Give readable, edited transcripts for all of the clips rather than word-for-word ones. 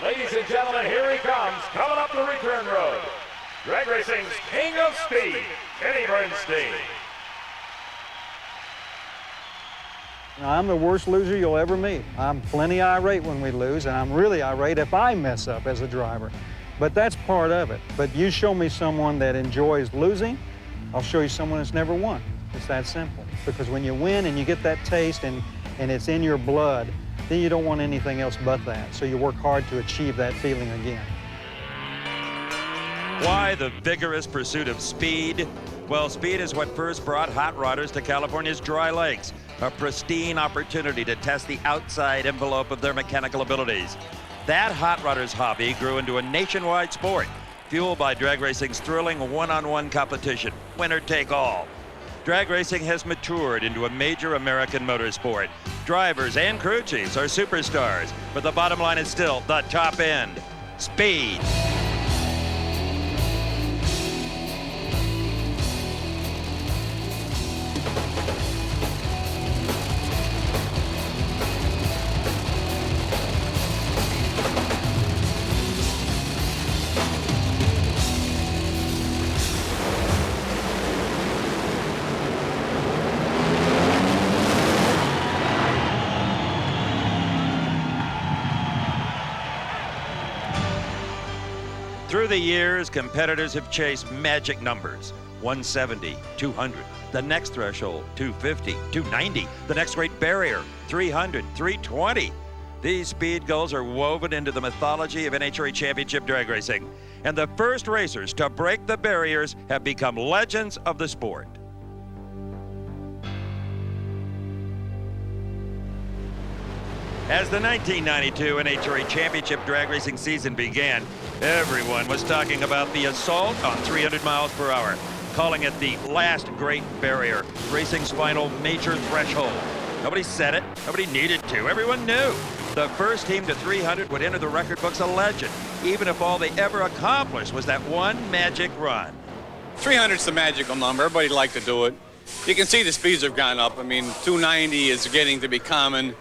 Ladies and gentlemen, here he comes, coming up the return road. Drag racing's king of speed, Kenny Bernstein. I'm the worst loser you'll ever meet. I'm plenty irate when we lose, and I'm really irate if I mess up as a driver. But that's part of it. But you show me someone that enjoys losing, I'll show you someone that's never won. It's that simple. Because when you win and you get that taste and it's in your blood, then you don't want anything else but that. So you work hard to achieve that feeling again. Why the vigorous pursuit of speed? Well, speed is what first brought hot rodders to California's dry lakes, a pristine opportunity to test the outside envelope of their mechanical abilities. That hot rodders hobby grew into a nationwide sport, fueled by drag racing's thrilling one-on-one competition, winner take all. Drag racing has matured into a major American motorsport. Drivers and crew chiefs are superstars, but the bottom line is still the top end, speed. Through the years, competitors have chased magic numbers. 170, 200, the next threshold, 250, 290, the next great barrier, 300, 320. These speed goals are woven into the mythology of NHRA Championship drag racing. And the first racers to break the barriers have become legends of the sport. As the 1992 NHRA Championship drag racing season began, everyone was talking about the assault on 300 miles per hour, calling it the last great barrier, racing's final major threshold. Nobody said it, nobody needed to, everyone knew. The first team to 300 would enter the record books a legend, even if all they ever accomplished was that one magic run. 300's the magical number, everybody liked to do it. You can see the speeds have gone up. I mean, 290 is getting to be common.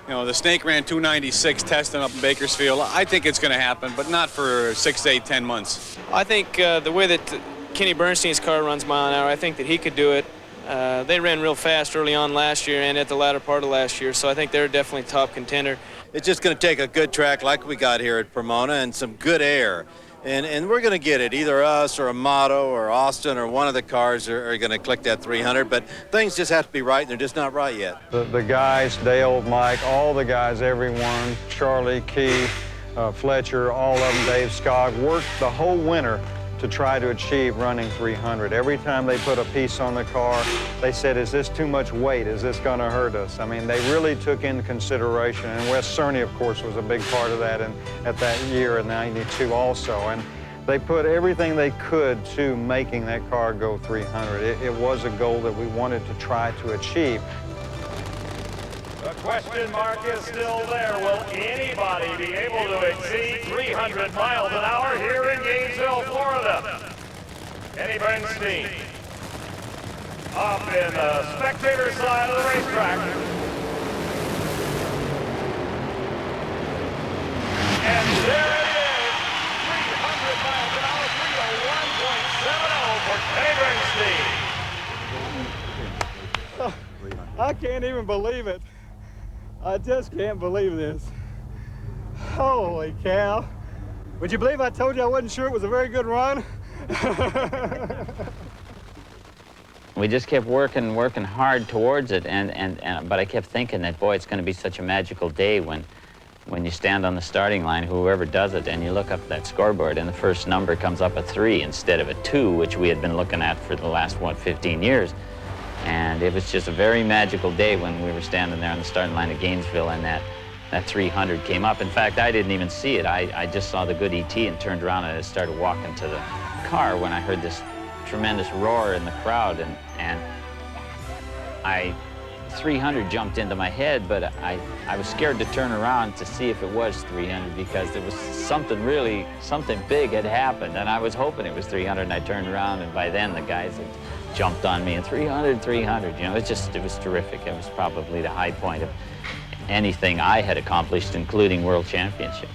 You know, the Snake ran 296 testing up in Bakersfield. I think it's going to happen, but not for 6, 8, 10 months. I think the way that Kenny Bernstein's car runs mile an hour, I think that he could do it. They ran real fast early on last year and at the latter part of last year, so I think they're definitely top contender. It's just going to take a good track like we got here at Pomona and some good air. And we're going to get it. Either us or Amato or Austin or one of the cars are going to click that 300, but things just have to be right, and they're just not right yet. The guys, Dale, Mike, all the guys, everyone, Charlie, Keith, Fletcher, all of them, Dave Skog, worked the whole winter to try to achieve running 300. Every time they put a piece on the car, they said, is this too much weight? Is this going to hurt us? I mean, they really took into consideration, and Wes Cerny, of course, was a big part of that at that year in '92 also. And they put everything they could to making that car go 300. It was a goal that we wanted to try to achieve. The question mark is still there. Will anybody be able to exceed 300 miles an hour here in Gainesville, Florida? Kenny Bernstein up in the spectator side of the racetrack. And there it is, 300 miles an hour, 301.70 for Kenny Bernstein. I can't even believe it. I just can't believe this. Holy cow. Would you believe I told you I wasn't sure it was a very good run? We just kept working hard towards it, but I kept thinking that, boy, it's going to be such a magical day when you stand on the starting line, whoever does it, and you look up at that scoreboard and the first number comes up a 3 instead of a 2, which we had been looking at for the last, 15 years. And it was just a very magical day when we were standing there on the starting line at Gainesville and that 300 came up. In fact, I didn't even see it. I just saw the good ET and turned around and I started walking to the car when I heard this tremendous roar in the crowd. And 300 jumped into my head, but I was scared to turn around to see if it was 300 because there was something big had happened. And I was hoping it was 300 and I turned around and by then the guys had jumped on me and 300, you know, it was terrific. It was probably the high point of anything I had accomplished, including world championships.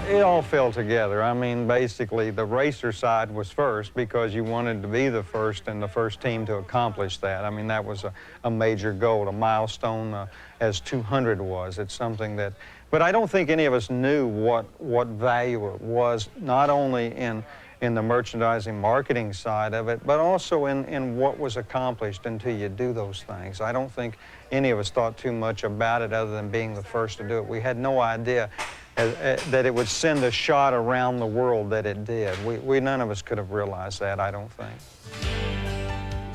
It all fell together. I mean, basically, the racer side was first because you wanted to be the first and the first team to accomplish that. I mean, that was a major goal, a milestone, as 200 was. It's something that, but I don't think any of us knew what value it was, not only in the merchandising marketing side of it, but also in what was accomplished until you do those things. I don't think any of us thought too much about it other than being the first to do it. We had no idea that it would send a shot around the world that it did. None of us could have realized that, I don't think.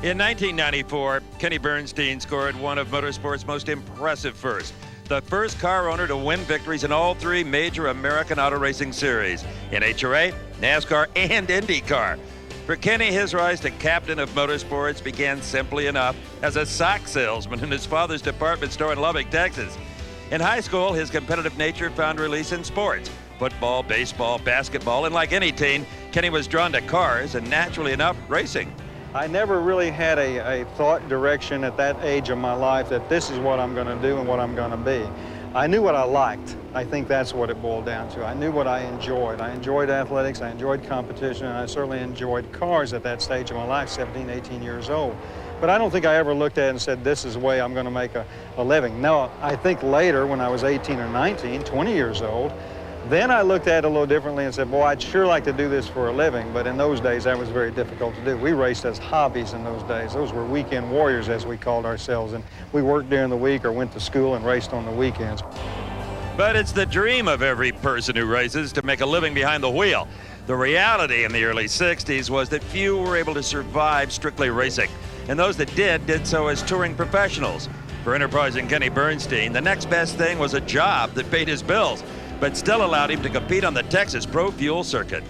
In 1994, Kenny Bernstein scored one of motorsport's most impressive firsts. The first car owner to win victories in all three major American auto racing series, NHRA, NASCAR, and IndyCar. For Kenny, his rise to captain of motorsports began simply enough as a sock salesman in his father's department store in Lubbock, Texas. In high school, his competitive nature found release in sports, football, baseball, basketball, and like any teen, Kenny was drawn to cars and, naturally enough, racing. I never really had a thought direction at that age of my life that this is what I'm going to do and what I'm going to be. I knew what I liked. I think that's what it boiled down to. I knew what I enjoyed. I enjoyed athletics, I enjoyed competition, and I certainly enjoyed cars at that stage of my life, 17, 18 years old. But I don't think I ever looked at it and said, this is the way I'm going to make a living. No, I think later, when I was 18 or 19, 20 years old, then I looked at it a little differently and said, boy, I'd sure like to do this for a living. But in those days, that was very difficult to do. We raced as hobbies in those days. Those were weekend warriors, as we called ourselves. And we worked during the week or went to school and raced on the weekends. But it's the dream of every person who races to make a living behind the wheel. The reality in the early 60s was that few were able to survive strictly racing. And those that did so as touring professionals. For enterprising Kenny Bernstein, the next best thing was a job that paid his bills, but still allowed him to compete on the Texas Pro Fuel circuit.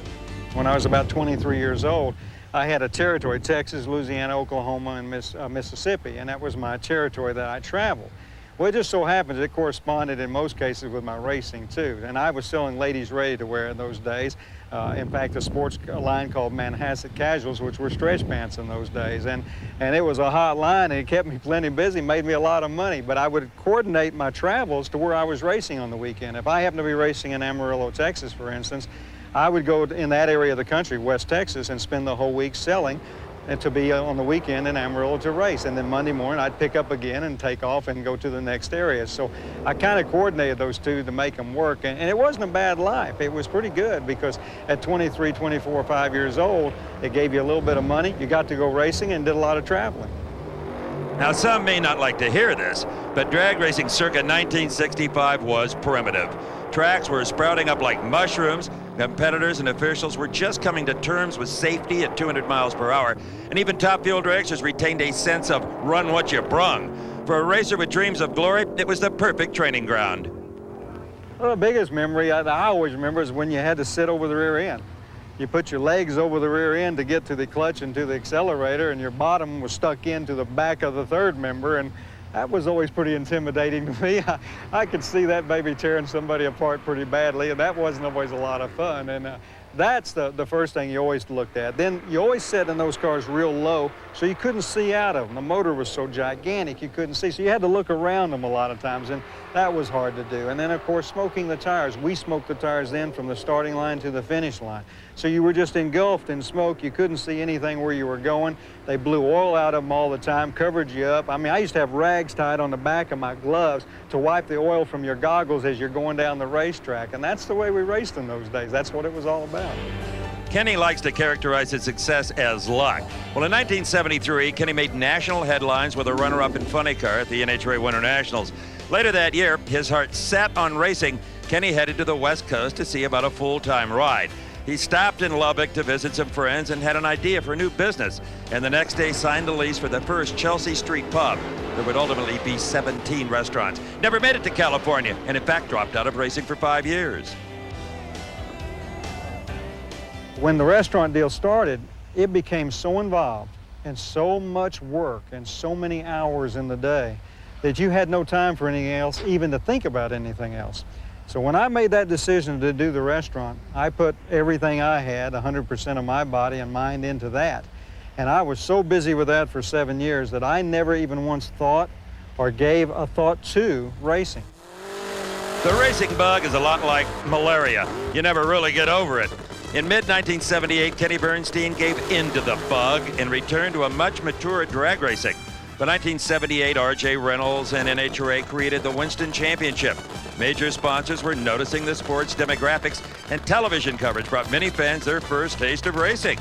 When I was about 23 years old, I had a territory, Texas, Louisiana, Oklahoma, and Mississippi, and that was my territory that I traveled. Well, it just so happens it corresponded in most cases with my racing, too. And I was selling ladies' ready-to-wear in those days. In fact, a sports line called Manhasset Casuals, which were stretch pants in those days. And it was a hot line, and it kept me plenty busy, made me a lot of money. But I would coordinate my travels to where I was racing on the weekend. If I happened to be racing in Amarillo, Texas, for instance, I would go in that area of the country, West Texas, and spend the whole week selling, and to be on the weekend in Amarillo to race. And then Monday morning, I'd pick up again and take off and go to the next area. So I kind of coordinated those two to make them work. And it wasn't a bad life. It was pretty good because at 23, 24, 5 years old, it gave you a little bit of money. You got to go racing and did a lot of traveling. Now, some may not like to hear this, but drag racing circa 1965 was primitive. Tracks were sprouting up like mushrooms. Competitors and officials were just coming to terms with safety at 200 miles per hour, and even top field racers retained a sense of run what you brung. For a racer with dreams of glory, it was the perfect training ground. Well, the biggest memory I always remember is when you had to sit over the rear end. You put your legs over the rear end to get to the clutch and to the accelerator, and your bottom was stuck into the back of the third member, and that was always pretty intimidating to me. I could see that baby tearing somebody apart pretty badly, and that wasn't always a lot of fun. And that's the first thing you always looked at. Then you always sat in those cars real low, so you couldn't see out of them. The motor was so gigantic you couldn't see, so you had to look around them a lot of times, and that was hard to do. And then, of course, smoking the tires. We smoked the tires then from the starting line to the finish line. So you were just engulfed in smoke. You couldn't see anything where you were going. They blew oil out of them all the time, covered you up. I mean, I used to have rags tied on the back of my gloves to wipe the oil from your goggles as you're going down the racetrack. And that's the way we raced in those days. That's what it was all about. Kenny likes to characterize his success as luck. Well, in 1973, Kenny made national headlines with a runner-up in funny car at the NHRA Winter Nationals. Later that year, his heart set on racing. Kenny headed to the West Coast to see about a full-time ride. He stopped in Lubbock to visit some friends and had an idea for a new business. And the next day signed a lease for the first Chelsea Street pub. There would ultimately be 17 restaurants. Never made it to California, and in fact dropped out of racing for 5 years. When the restaurant deal started, it became so involved and so much work and so many hours in the day that you had no time for anything else, even to think about anything else. So when I made that decision to do the restaurant, I put everything I had, 100% of my body and mind, into that. And I was so busy with that for 7 years that I never even once thought or gave a thought to racing. The racing bug is a lot like malaria. You never really get over it. In mid-1978, Kenny Bernstein gave in to the bug and returned to a much maturer drag racing. By 1978, R.J. Reynolds and NHRA created the Winston Championship. Major sponsors were noticing the sport's demographics, and television coverage brought many fans their first taste of racing.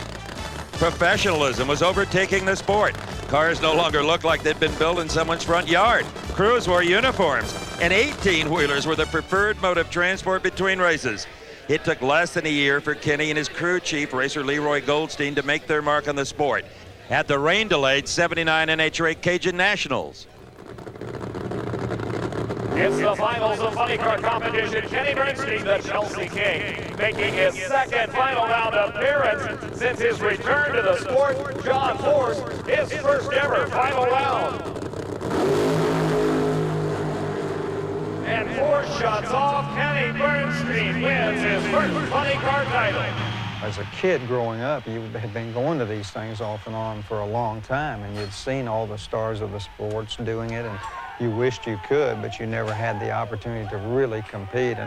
Professionalism was overtaking the sport. Cars no longer looked like they'd been built in someone's front yard. Crews wore uniforms, and 18-wheelers were the preferred mode of transport between races. It took less than a year for Kenny and his crew chief, racer Leroy Goldstein, to make their mark on the sport at the rain-delayed '79 NHRA Cajun Nationals. It's the finals of funny car competition. Kenny Bernstein, the Chelsea King, making his second final round appearance since his return to the sport. John Force, his first ever final round. And Force shuts off. Kenny Bernstein wins his first funny car title. As a kid growing up, you had been going to these things off and on for a long time, and you'd seen all the stars of the sports doing it, and you wished you could, but you never had the opportunity to really compete,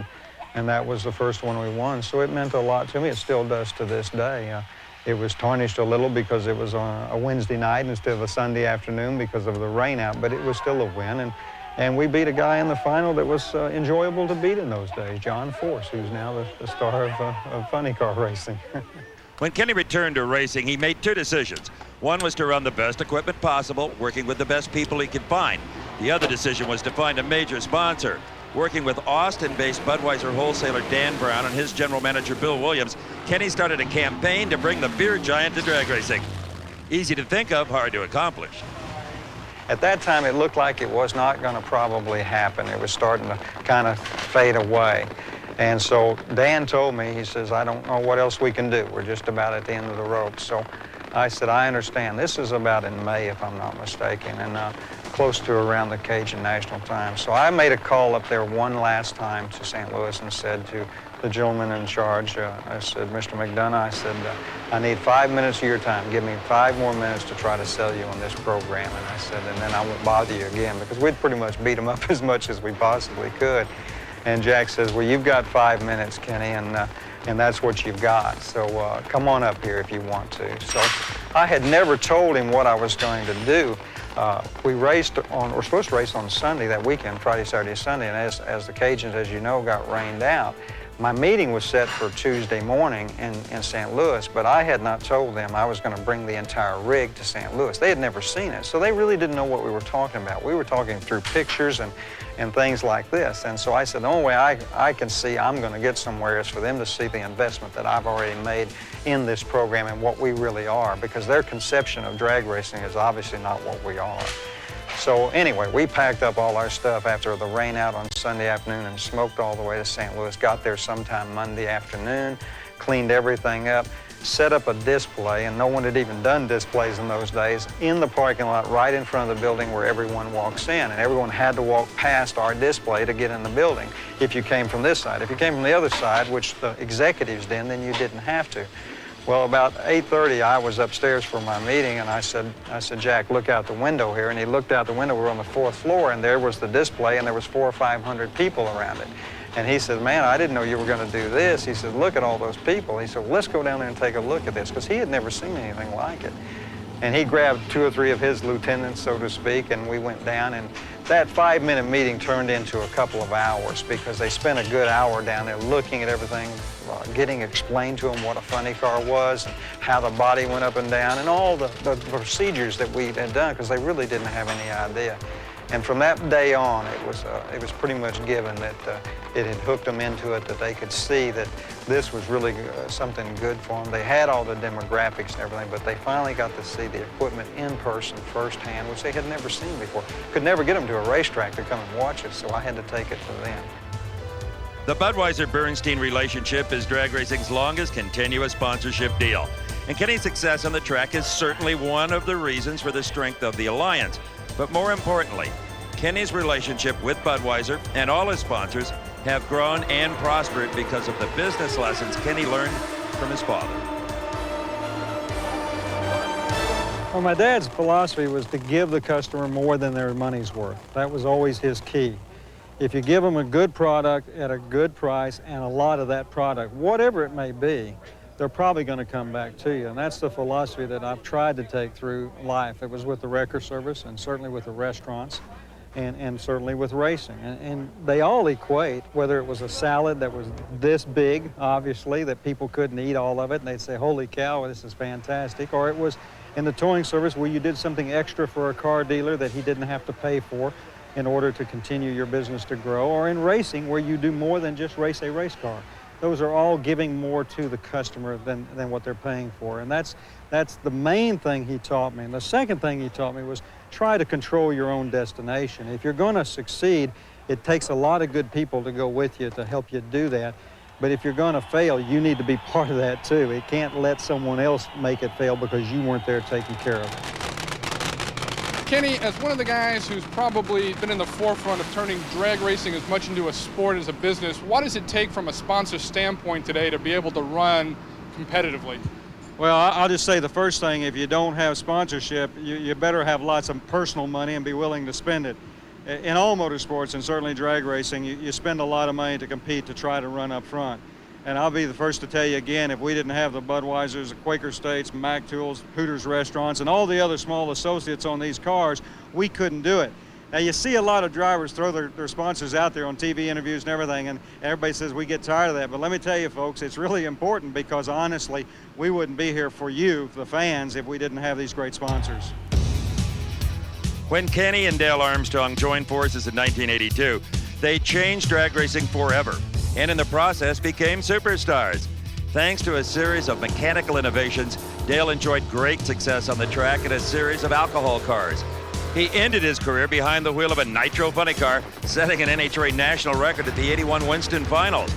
and that was the first one we won. So it meant a lot to me. It still does to this day. It was tarnished a little because it was on a Wednesday night instead of a Sunday afternoon because of the rain out, but it was still a win. And we beat a guy in the final that was enjoyable to beat in those days, John Force, who's now the star of funny car racing. When Kenny returned to racing, he made two decisions. One was to run the best equipment possible, working with the best people he could find. The other decision was to find a major sponsor. Working with Austin-based Budweiser wholesaler Dan Brown and his general manager Bill Williams, Kenny started a campaign to bring the beer giant to drag racing. Easy to think of, hard to accomplish. At that time, it looked like it was not going to probably happen. It was starting to kind of fade away. And so Dan told me, he says, I don't know what else we can do. We're just about at the end of the rope. So I said, I understand. This is about in May, if I'm not mistaken, and close to around the Cajun National Time. So I made a call up there one last time to St. Louis and said to the gentleman in charge, I said, Mr. McDonough, I said, I need 5 minutes of your time. Give me 5 more minutes to try to sell you on this program. And I said, and then I won't bother you again, because we'd pretty much beat him up as much as we possibly could. And Jack says, well, you've got 5 minutes, Kenny, and that's what you've got. So come on up here if you want to. So I had never told him what I was going to do. We raced on, we're supposed to race on Sunday that weekend, Friday, Saturday, Sunday, and as the Cajuns, as you know, got rained out, my meeting was set for Tuesday morning in St. Louis, but I had not told them I was going to bring the entire rig to St. Louis. They had never seen it, so they really didn't know what we were talking about. We were talking through pictures and things like this, and so I said, the only way I can see I'm going to get somewhere is for them to see the investment that I've already made in this program and what we really are, because their conception of drag racing is obviously not what we are. So anyway, we packed up all our stuff after the rain out on Sunday afternoon and smoked all the way to St. Louis. Got there sometime Monday afternoon, cleaned everything up, set up a display, and no one had even done displays in those days, in the parking lot right in front of the building where everyone walks in. And everyone had to walk past our display to get in the building if you came from this side. If you came from the other side, which the executives did, then you didn't have to. Well, about 8:30, I was upstairs for my meeting, and I said, Jack, look out the window here. And he looked out the window. We were on the 4th floor, and there was the display, and there was 400 or 500 people around it. And he said, man, I didn't know you were going to do this. He said, look at all those people. He said, well, let's go down there and take a look at this, because he had never seen anything like it. And he grabbed 2 or 3 of his lieutenants, so to speak, and we went down, and that 5-minute meeting turned into a couple of hours, because they spent a good hour down there looking at everything, getting explained to them what a funny car was, and how the body went up and down, and all the procedures that we had done, because they really didn't have any idea. And from that day on, it was pretty much given that it had hooked them into it, that they could see that this was really something good for them. They had all the demographics and everything, but they finally got to see the equipment in person firsthand, which they had never seen before. Could never get them to a racetrack to come and watch it, so I had to take it to them. The Budweiser-Bernstein relationship is drag racing's longest continuous sponsorship deal. And Kenny's success on the track is certainly one of the reasons for the strength of the alliance. But more importantly, Kenny's relationship with Budweiser and all his sponsors have grown and prospered because of the business lessons Kenny learned from his father. Well, my dad's philosophy was to give the customer more than their money's worth. That was always his key. If you give them a good product at a good price and a lot of that product, whatever it may be, they're probably going to come back to you. And that's the philosophy that I've tried to take through life. It was with the wrecker service and certainly with the restaurants and certainly with racing. And they all equate, whether it was a salad that was this big, obviously, that people couldn't eat all of it, and they'd say, holy cow, this is fantastic, or it was in the towing service where you did something extra for a car dealer that he didn't have to pay for in order to continue your business to grow, or in racing where you do more than just race a race car. Those are all giving more to the customer than what they're paying for. And that's the main thing he taught me. And the second thing he taught me was try to control your own destination. If you're going to succeed, it takes a lot of good people to go with you to help you do that. But if you're going to fail, you need to be part of that too. It can't let someone else make it fail because you weren't there taking care of it. Kenny, as one of the guys who's probably been in the forefront of turning drag racing as much into a sport as a business, what does it take from a sponsor standpoint today to be able to run competitively? Well, I'll just say the first thing, if you don't have sponsorship, you better have lots of personal money and be willing to spend it. In all motorsports, and certainly drag racing, you spend a lot of money to compete to try to run up front. And I'll be the first to tell you again, if we didn't have the Budweisers, the Quaker States, Mac Tools, Hooters Restaurants, and all the other small associates on these cars, we couldn't do it. Now, you see a lot of drivers throw their sponsors out there on TV interviews and everything, and everybody says we get tired of that. But let me tell you, folks, it's really important because, honestly, we wouldn't be here for you, the fans, if we didn't have these great sponsors. When Kenny and Dale Armstrong joined forces in 1982, they changed drag racing forever, and in the process became superstars. Thanks to a series of mechanical innovations, Dale enjoyed great success on the track in a series of alcohol cars. He ended his career behind the wheel of a nitro funny car, setting an NHRA national record at the '81 Winston Finals.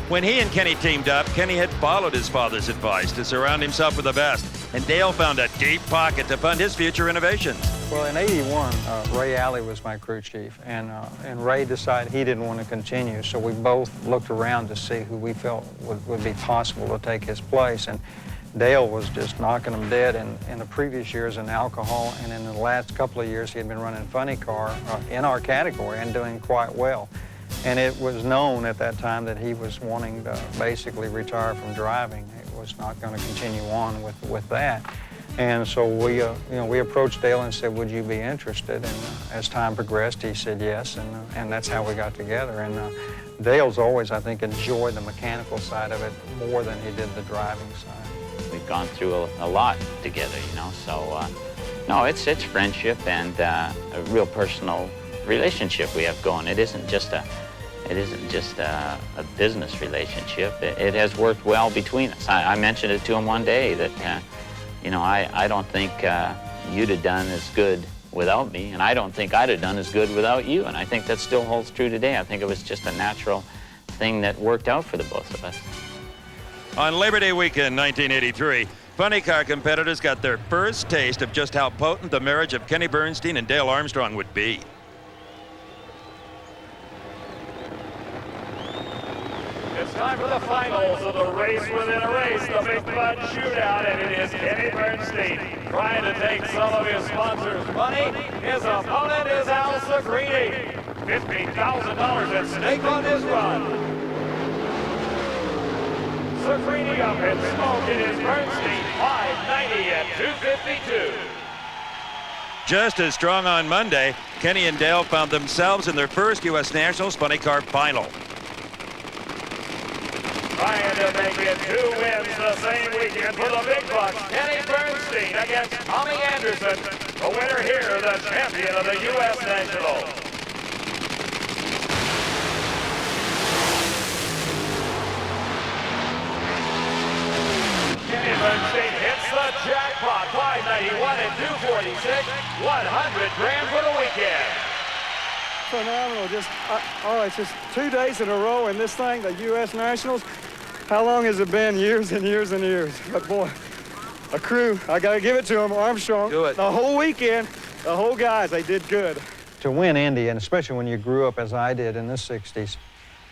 When he and Kenny teamed up, Kenny had followed his father's advice to surround himself with the best, and Dale found a deep pocket to fund his future innovations. Well, in '81, Ray Alley was my crew chief, and Ray decided he didn't want to continue, so we both looked around to see who we felt would be possible to take his place, and Dale was just knocking them dead in the previous years in alcohol, and in the last couple of years he had been running funny car in our category and doing quite well. And it was known at that time that he was wanting to basically retire from driving. It was not going to continue on with that. And so we approached Dale and said, would you be interested? And as time progressed, he said yes, and that's how we got together. And Dale's always, I think, enjoyed the mechanical side of it more than he did the driving side. We've gone through a lot together, you know, so no, it's friendship and a real personal relationship we have going. It isn't just a business relationship. It has worked well between us. I mentioned it to him one day that, you know, I don't think you'd have done as good without me, and I don't think I'd have done as good without you, and I think that still holds true today. I think it was just a natural thing that worked out for the both of us. On Labor Day weekend 1983, funny car competitors got their first taste of just how potent the marriage of Kenny Bernstein and Dale Armstrong would be. It's time for the finals of the race within a race, the Big Bud Shootout, and it is Kenny Bernstein trying to take some of his sponsors' money. His opponent is Al Sacrini. $50,000 at stake on his run. Sacrini up in smoke. It is Bernstein, 590 at 252. Just as strong on Monday, Kenny and Dale found themselves in their first U.S. Nationals funny car final. Trying to make it 2 wins the same weekend for the big bucks. Kenny Bernstein against Tommy Anderson. The winner here, the champion of the U.S. Nationals. Kenny Bernstein hits the jackpot. 591 and 246. 100 grand for the weekend. Phenomenal. It's just 2 days in a row in this thing, the U.S. Nationals. How long has it been? Years and years and years. But boy, a crew, I got to give it to them, Armstrong. Do it. The whole weekend, the whole guys, they did good. To win Indy, and especially when you grew up as I did in the 60s,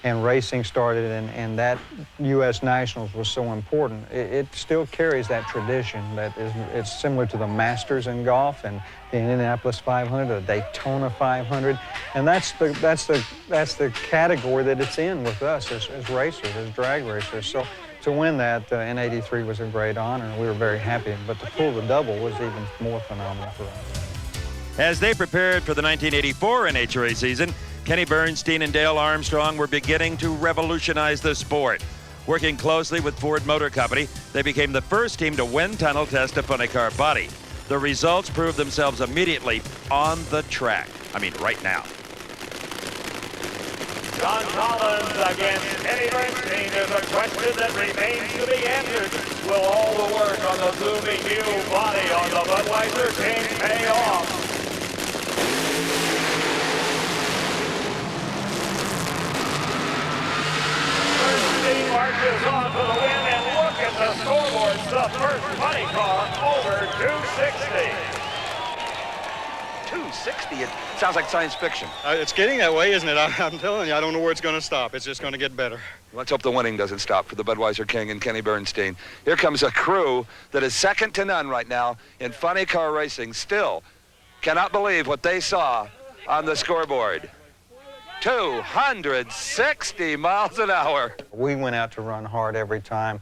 and racing started, and that U.S. Nationals was so important. It still carries that tradition that it's similar to the Masters in golf and the Indianapolis 500, the Daytona 500, and that's the category that it's in with us as racers, as drag racers. So to win that in '83 was a great honor, and we were very happy. But to pull the double was even more phenomenal for us. As they prepared for the 1984 NHRA season, Kenny Bernstein and Dale Armstrong were beginning to revolutionize the sport. Working closely with Ford Motor Company, they became the first team to wind tunnel test a funny car body. The results proved themselves immediately on the track. I mean, right now. John Collins against Kenny Bernstein. There's a question that remains to be answered. Will all the work on the zooming new body on the Budweiser King pay off? Bernstein marches on for the win, and look at the scoreboard. The first funny car over 260. 260? It sounds like science fiction. It's getting that way, isn't it? I'm telling you, I don't know where it's going to stop. It's just going to get better. Let's hope the winning doesn't stop for the Budweiser King and Kenny Bernstein. Here comes a crew that is second to none right now in funny car racing. Still cannot believe what they saw on the scoreboard. 260 miles an hour. We went out to run hard every time.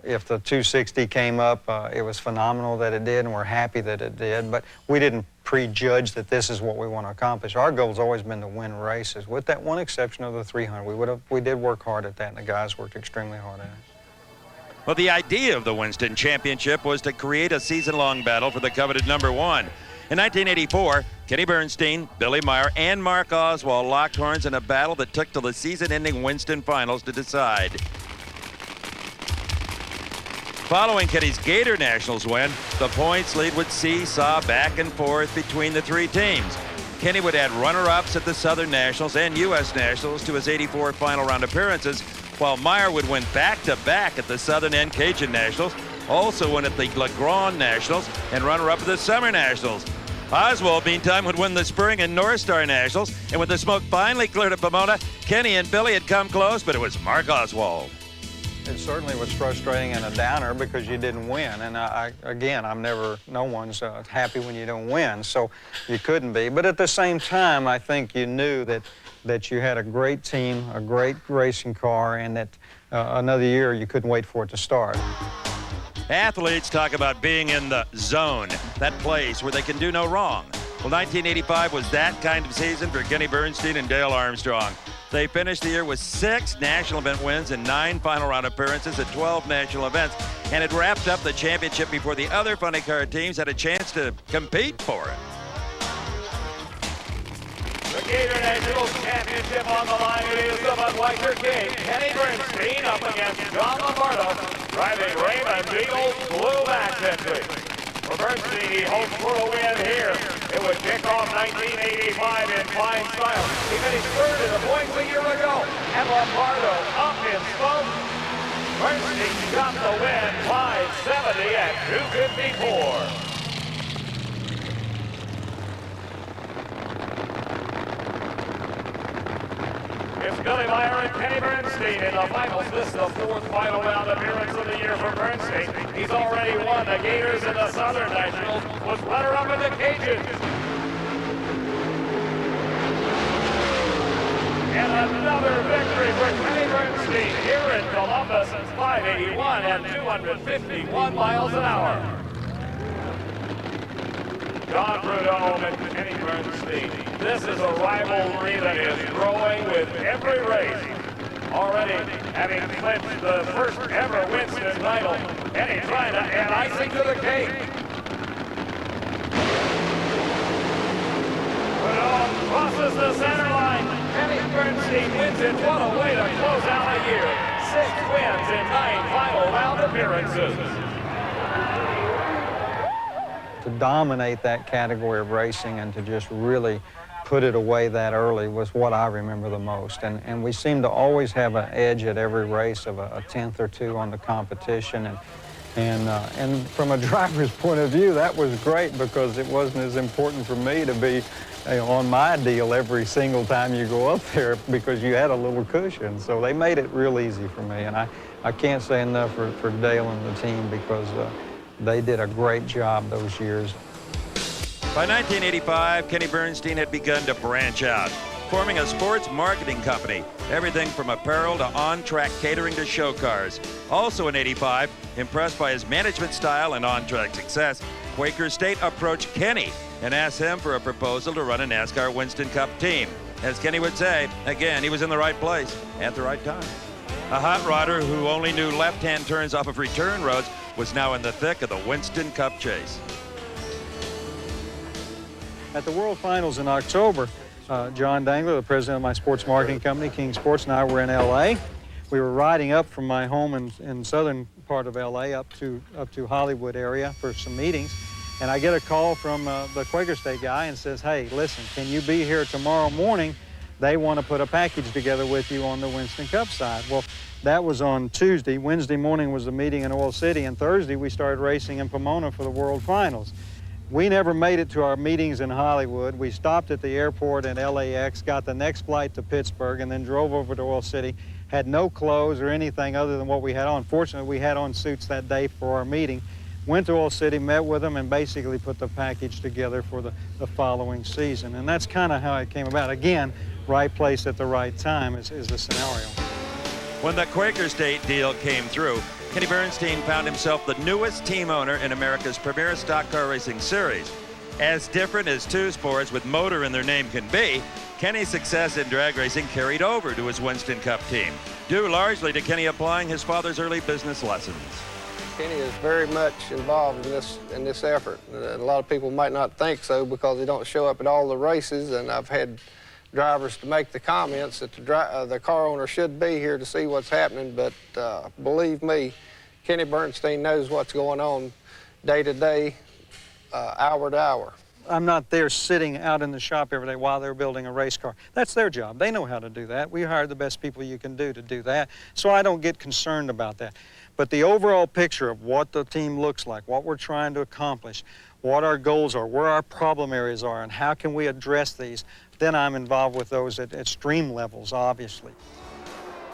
If the 260 came up, it was phenomenal that it did, and we're happy that it did, but we didn't prejudge that this is what we want to accomplish. Our goal's always been to win races, with that one exception of the 300. We did work hard at that, and the guys worked extremely hard at it. Well, the idea of the Winston Championship was to create a season-long battle for the coveted #1. In 1984, Kenny Bernstein, Billy Meyer, and Mark Oswald locked horns in a battle that took till the season-ending Winston finals to decide. Following Kenny's Gator Nationals win, the points lead would seesaw back and forth between the three teams. Kenny would add runner-ups at the Southern Nationals and U.S. Nationals to his '84 final round appearances, while Meyer would win back-to-back at the Southern and Cajun Nationals, also win at the LeGrand Nationals, and runner-up at the Summer Nationals. Oswald, meantime, would win the Spring and North Star Nationals, and when the smoke finally cleared at Pomona, Kenny and Billy had come close, but it was Mark Oswald. It certainly was frustrating and a downer because you didn't win. And no one's happy when you don't win, so you couldn't be. But at the same time, I think you knew that you had a great team, a great racing car, and that another year you couldn't wait for it to start. Athletes talk about being in the zone, that place where they can do no wrong. Well, 1985 was that kind of season for Kenny Bernstein and Dale Armstrong. They finished the year with 6 national event wins and 9 final round appearances at 12 national events, and it wrapped up the championship before the other funny car teams had a chance to compete for it. The Gator Nationals Championship on the line. It is the Budweiser King, Kenny Bernstein, up against John Lombardo, driving Raymond Beagle's blue back entry. For Bernstein, he hopes for a win here. It would kick off 1985 in fine style. He finished third in the points a year ago, and Lombardo up in smoke. Bernstein got the win, 570 at 254. It's Billy Meyer and Kenny Bernstein in the finals. This is the 4th final round appearance of the year for Bernstein. He's already won the Gators in the Southern Nationals, was runner-up in the Cajuns. And another victory for Kenny Bernstein here in Columbus. 581 at 251 miles an hour. John Prudhomme and Kenny Bernstein. This is a rivalry that is growing with every race. Already having clinched the first ever Winston title. Kenny trying to add icing to the cake. Prudhomme crosses the center line. Kenny Bernstein wins it. What a way to close out a year. 6 wins in 9 final round appearances. To dominate that category of racing and to just really put it away that early was what I remember the most. And we seemed to always have an edge at every race of a tenth or two on the competition. And from a driver's point of view, that was great because it wasn't as important for me to be on my deal every single time you go up there because you had a little cushion. So they made it real easy for me, and I can't say enough for Dale and the team because they did a great job those years. By 1985, Kenny Bernstein had begun to branch out, forming a sports marketing company, everything from apparel to on-track catering to show cars. Also in '85, impressed by his management style and on-track success, Quaker State approached Kenny and asked him for a proposal to run a NASCAR Winston Cup team. As Kenny would say, again, he was in the right place at the right time. A hot rodder who only knew left-hand turns off of return roads was now in the thick of the Winston Cup chase. At the World Finals in October, John Dangler, the president of my sports marketing company, King Sports, and I were in L.A. We were riding up from my home in southern part of L.A. up to Hollywood area for some meetings, and I get a call from the Quaker State guy and says, "Hey, listen, can you be here tomorrow morning? They want to put a package together with you on the Winston Cup side." Well, that was on Tuesday. Wednesday morning was the meeting in Oil City, and Thursday we started racing in Pomona for the World Finals. We never made it to our meetings in Hollywood. We stopped at the airport in LAX, got the next flight to Pittsburgh, and then drove over to Oil City. Had no clothes or anything other than what we had on. Fortunately, we had on suits that day for our meeting. Went to Oil City, met with them, and basically put the package together for the following season. And that's kind of how it came about. Again, right place at the right time is the scenario. When the Quaker State deal came through, Kenny Bernstein found himself the newest team owner in America's premier stock car racing series. As different as two sports with motor in their name can be, Kenny's success in drag racing carried over to his Winston Cup team, due largely to Kenny applying his father's early business lessons. Kenny is very much involved in this effort. A lot of people might not think so because they don't show up at all the races, and I've had drivers to make the comments that the car owner should be here to see what's happening, but believe me, Kenny Bernstein knows what's going on day to day, hour to hour. I'm not there sitting out in the shop every day while they're building a race car. That's their job. They know how to do that. We hire the best people you can do to do that, so I don't get concerned about that. But the overall picture of what the team looks like, what we're trying to accomplish, what our goals are, where our problem areas are, and how can we address these, then I'm involved with those at extreme levels, obviously.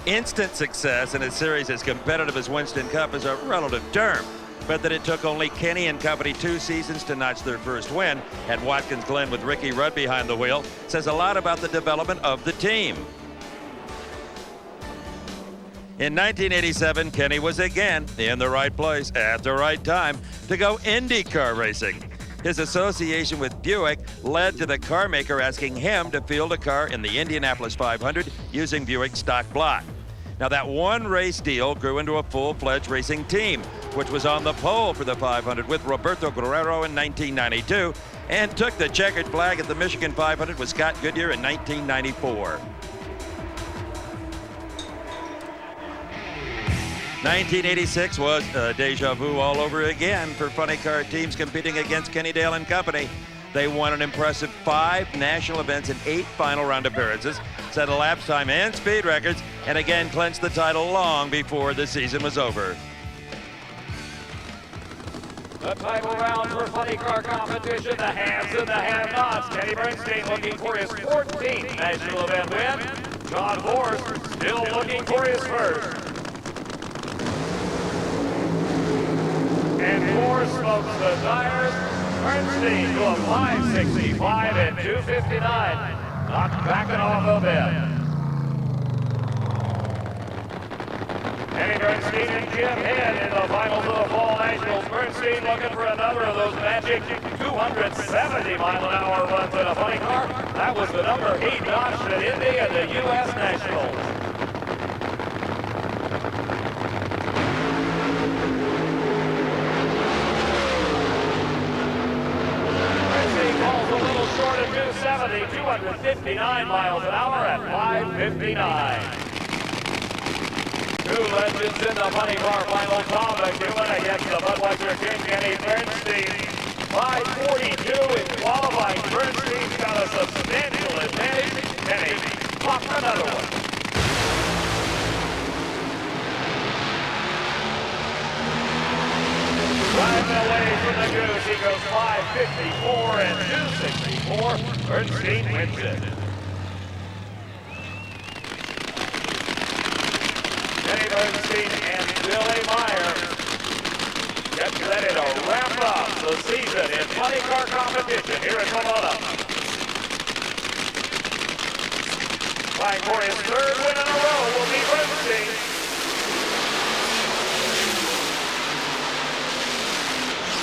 Instant success in a series as competitive as Winston Cup is a relative term, but that it took only Kenny and company 2 seasons to notch their first win at Watkins Glen with Ricky Rudd behind the wheel says a lot about the development of the team. In 1987, Kenny was again in the right place at the right time to go IndyCar racing. His association with Buick led to the car maker asking him to field a car in the Indianapolis 500 using Buick stock block. Now that one race deal grew into a full-fledged racing team, which was on the pole for the 500 with Roberto Guerrero in 1992 and took the checkered flag at the Michigan 500 with Scott Goodyear in 1994. 1986 was deja vu all over again for funny car teams competing against Kenny Dale and company. They won an impressive 5 national events and 8 final round appearances, set a lap time and speed records, and again clinched the title long before the season was over. The title round for funny car competition, the haves and the have-nots. Kenny Bernstein looking for his 14th national event win. John Force still looking for his first. And Force smokes the tires. Bernstein to a 565 and 259. Not backing off a bit. Kenny Bernstein and Jim Head in the finals of the Fall Nationals. Bernstein looking for another of those magic 270-mile-an-hour runs in a funny car. That was the number he notched at Indy and the U.S. Nationals. Falls a little short of 270, 259 miles an hour at 559. Two legends in the funny car final. Tom McEwen against the Budweiser King, Kenny Bernstein. 542 in qualifying. Bernstein's got a substantial advantage. Kenny popped another one. Driving away from the goose, he goes 554 and 264. Bernstein Bernstein wins it. Kenny Bernstein and Billy Meyer get ready to wrap up the season in funny car competition here at Pomona. Vying for his third win in a row will be Bernstein.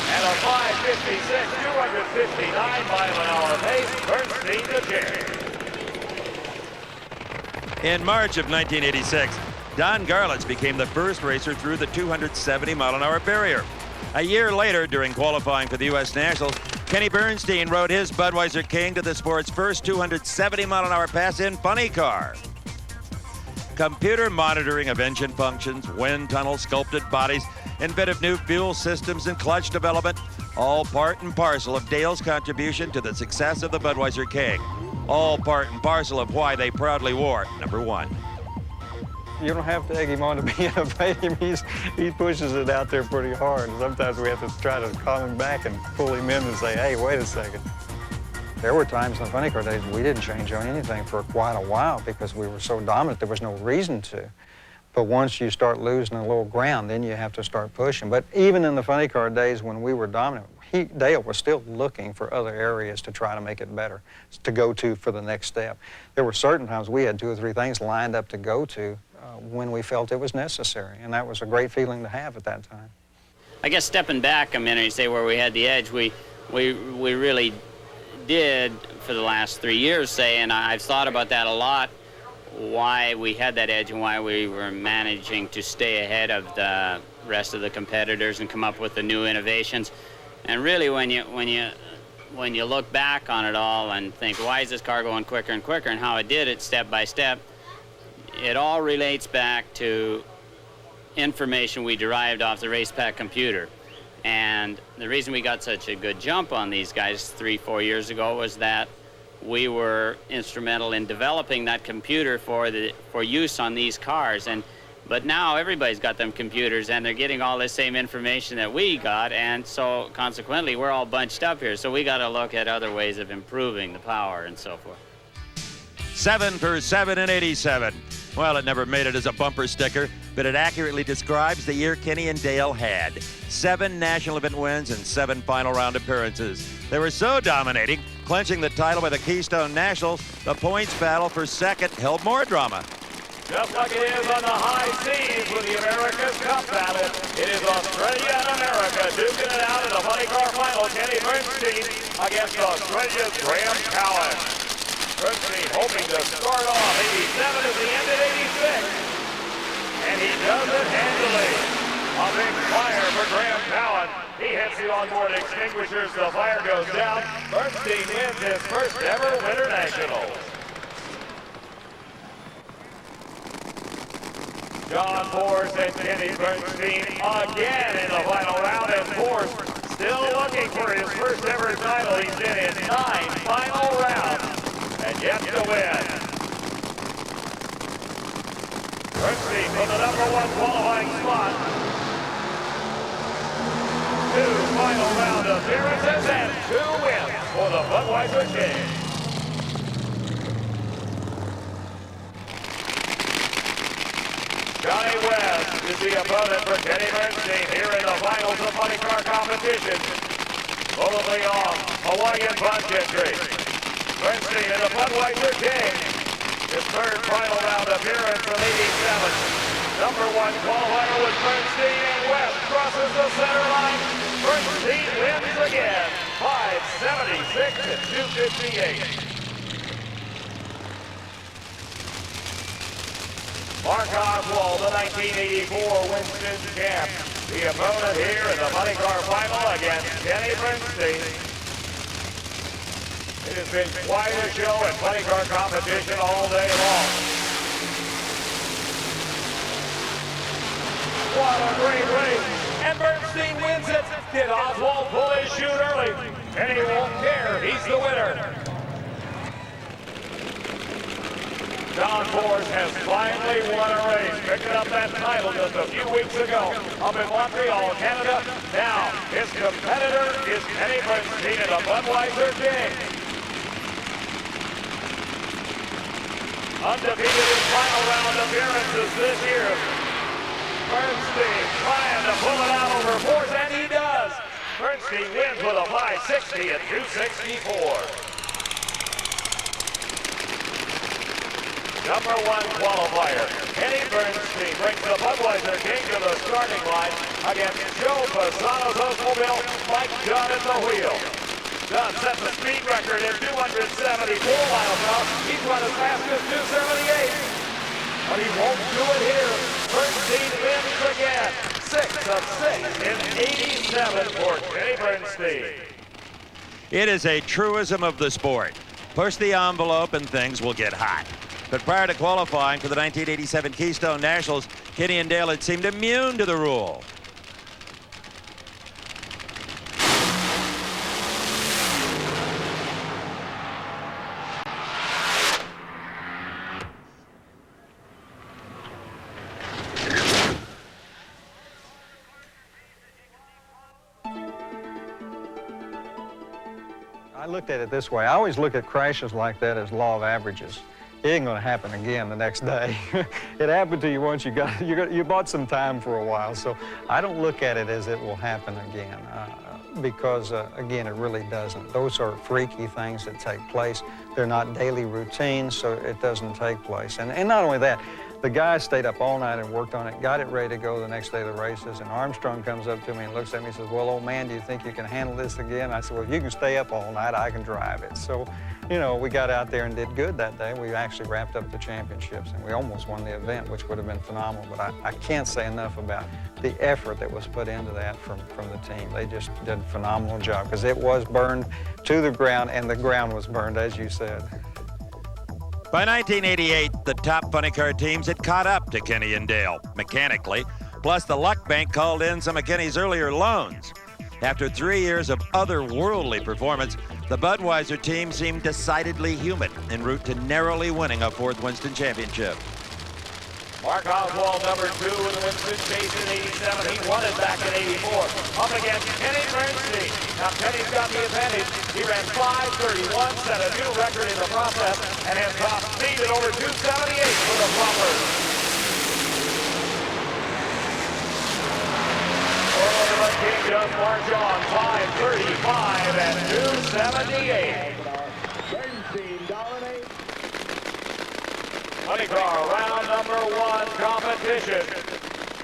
At a 5:56, 259-mile-an-hour pace, Bernstein the champ. In March of 1986, Don Garlits became the first racer through the 270-mile-an-hour barrier. A year later, during qualifying for the U.S. Nationals, Kenny Bernstein rode his Budweiser King to the sport's first 270-mile-an-hour pass in funny car. Computer monitoring of engine functions, wind tunnel sculpted bodies, inventive new fuel systems, and clutch development, all part and parcel of Dale's contribution to the success of the Budweiser King. All part and parcel of why they proudly wore #1. You don't have to egg him on to be innovative. He pushes it out there pretty hard. Sometimes we have to try to calm him back and pull him in and say, hey, wait a second. There were times in the funny car days we didn't change on anything for quite a while because we were so dominant there was no reason to. But once you start losing a little ground, then you have to start pushing. But even in the funny car days when we were dominant, Dale was still looking for other areas to try to make it better, to go to for the next step. There were certain times we had 2 or 3 things lined up to go to when we felt it was necessary, and that was a great feeling to have at that time. I guess stepping back a minute, you say where we had the edge, we really did for the last 3 years, say, and I've thought about that a lot, why we had that edge and why we were managing to stay ahead of the rest of the competitors and come up with the new innovations. And really, when you look back on it all and think, why is this car going quicker and quicker, and how it did it step by step, it all relates back to information we derived off the race pack computer. And the reason we got such a good jump on these guys 3-4 years ago was that we were instrumental in developing that computer for use on these cars. But now everybody's got them computers and they're getting all the same information that we got, and so consequently we're all bunched up here. So we got to look at other ways of improving the power and so forth. 7 for 7 in '87. Well, it never made it as a bumper sticker, but it accurately describes the year Kenny and Dale had. 7 national event wins and 7 final round appearances. They were so dominating, clinching the title by the Keystone Nationals, the points battle for second held more drama. Just like it is on the high seas with the America's Cup battle, it is Australia and America duking it out in the funny car final. Kenny Bernstein against Australia's Graham Cowan. Bernstein hoping to start off 87 at the end of 86. And he does it handily. A big fire for Graham Cowan. He hits the onboard extinguishers, the fire goes down. Bernstein wins his first ever Winter Nationals. John Force and Kenny Bernstein again in the final round, and Force still looking for his first ever title. He's been in 9 final rounds and yet to win. Bernstein from the #1 qualifying spot. 2 final round appearances and 2 wins for the Budweiser King. Johnny West is the opponent for Kenny Bernstein here in the finals of funny car competition. Probably on Hawaiian Punch entry. Bernstein in the Budweiser King. His third final round appearance from 87. #1 qualifier was Bernstein, and West crosses the center line. Bernstein wins again. 5:76 and 2:58. Mark Oswald, the 1984 Winston champ. The opponent here in the funny car final against Kenny Bernstein. It has been quite a show in funny car competition all day long. What a great race. And Bernstein wins it. Did Oswald pull his chute early? And he won't care. He's the winner. John Force has finally won a race, picking up that title just a few weeks ago up in Montreal, Canada. Now, his competitor is Kenny Bernstein in the Budweiser King. undefeated in final round appearances this year. Bernstein trying to pull it out over fours, and he does. Bernstein wins with a 560 at 264. Number one qualifier, Kenny Bernstein brings the Budweiser King to the starting line against Joe Fasano's Oldsmobile, Mike Dunn at the wheel. Dunn sets a speed record at 274 miles an hour. He's run as fast as 278. But he won't do it here. Bernstein wins again. 6 of 6 in 87 for Kenny Bernstein. It is a truism of the sport. Push the envelope and things will get hot. But prior to qualifying for the 1987 Keystone Nationals, Kenny and Dale had seemed immune to the rule. I looked at it this way. I always look at crashes like that as law of averages. It ain't going to happen again the next day. It happened to you once. You bought some time for a while, so I don't look at it as it will happen again because, again, it really doesn't. Those are freaky things that take place. They're not daily routines, so it doesn't take place. And not only that, the guy stayed up all night and worked on it, got it ready to go the next day of the races, and Armstrong comes up to me and looks at me and says, well, old man, do you think you can handle this again? I said, well, if you can stay up all night, I can drive it. So, you know, we got out there and did good that day. We actually wrapped up the championships, and we almost won the event, which would have been phenomenal. But I can't say enough about the effort that was put into that from the team. They just did a phenomenal job because it was burned to the ground, and the ground was burned, as you said. By 1988, the top funny car teams had caught up to Kenny and Dale, mechanically, plus the luck bank called in some of Kenny's earlier loans. After 3 years of otherworldly performance, the Budweiser team seemed decidedly human en route to narrowly winning a fourth Winston championship. Mark Oswald, number 2 in the Winston chase in 87. He won it back in 84. Up against Kenny Bernstein. Now Kenny's got the advantage. He ran 5:31, set a new record in the process, and has top speed at over 278 for the Plumbers. Oh, the King does march on. 5:35 and 278. Bernstein dominates. Funny car, round number 1 competition.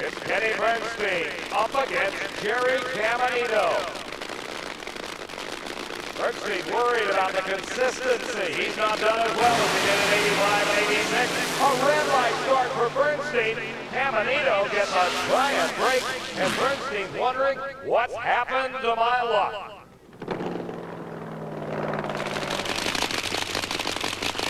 It's Kenny Bernstein up against Jerry Caminito. Bernstein worried about the consistency. He's not done as well as he did in 85 and 86. A red light start for Bernstein. Caminito gets a giant break, and Bernstein's wondering, what's happened to my luck?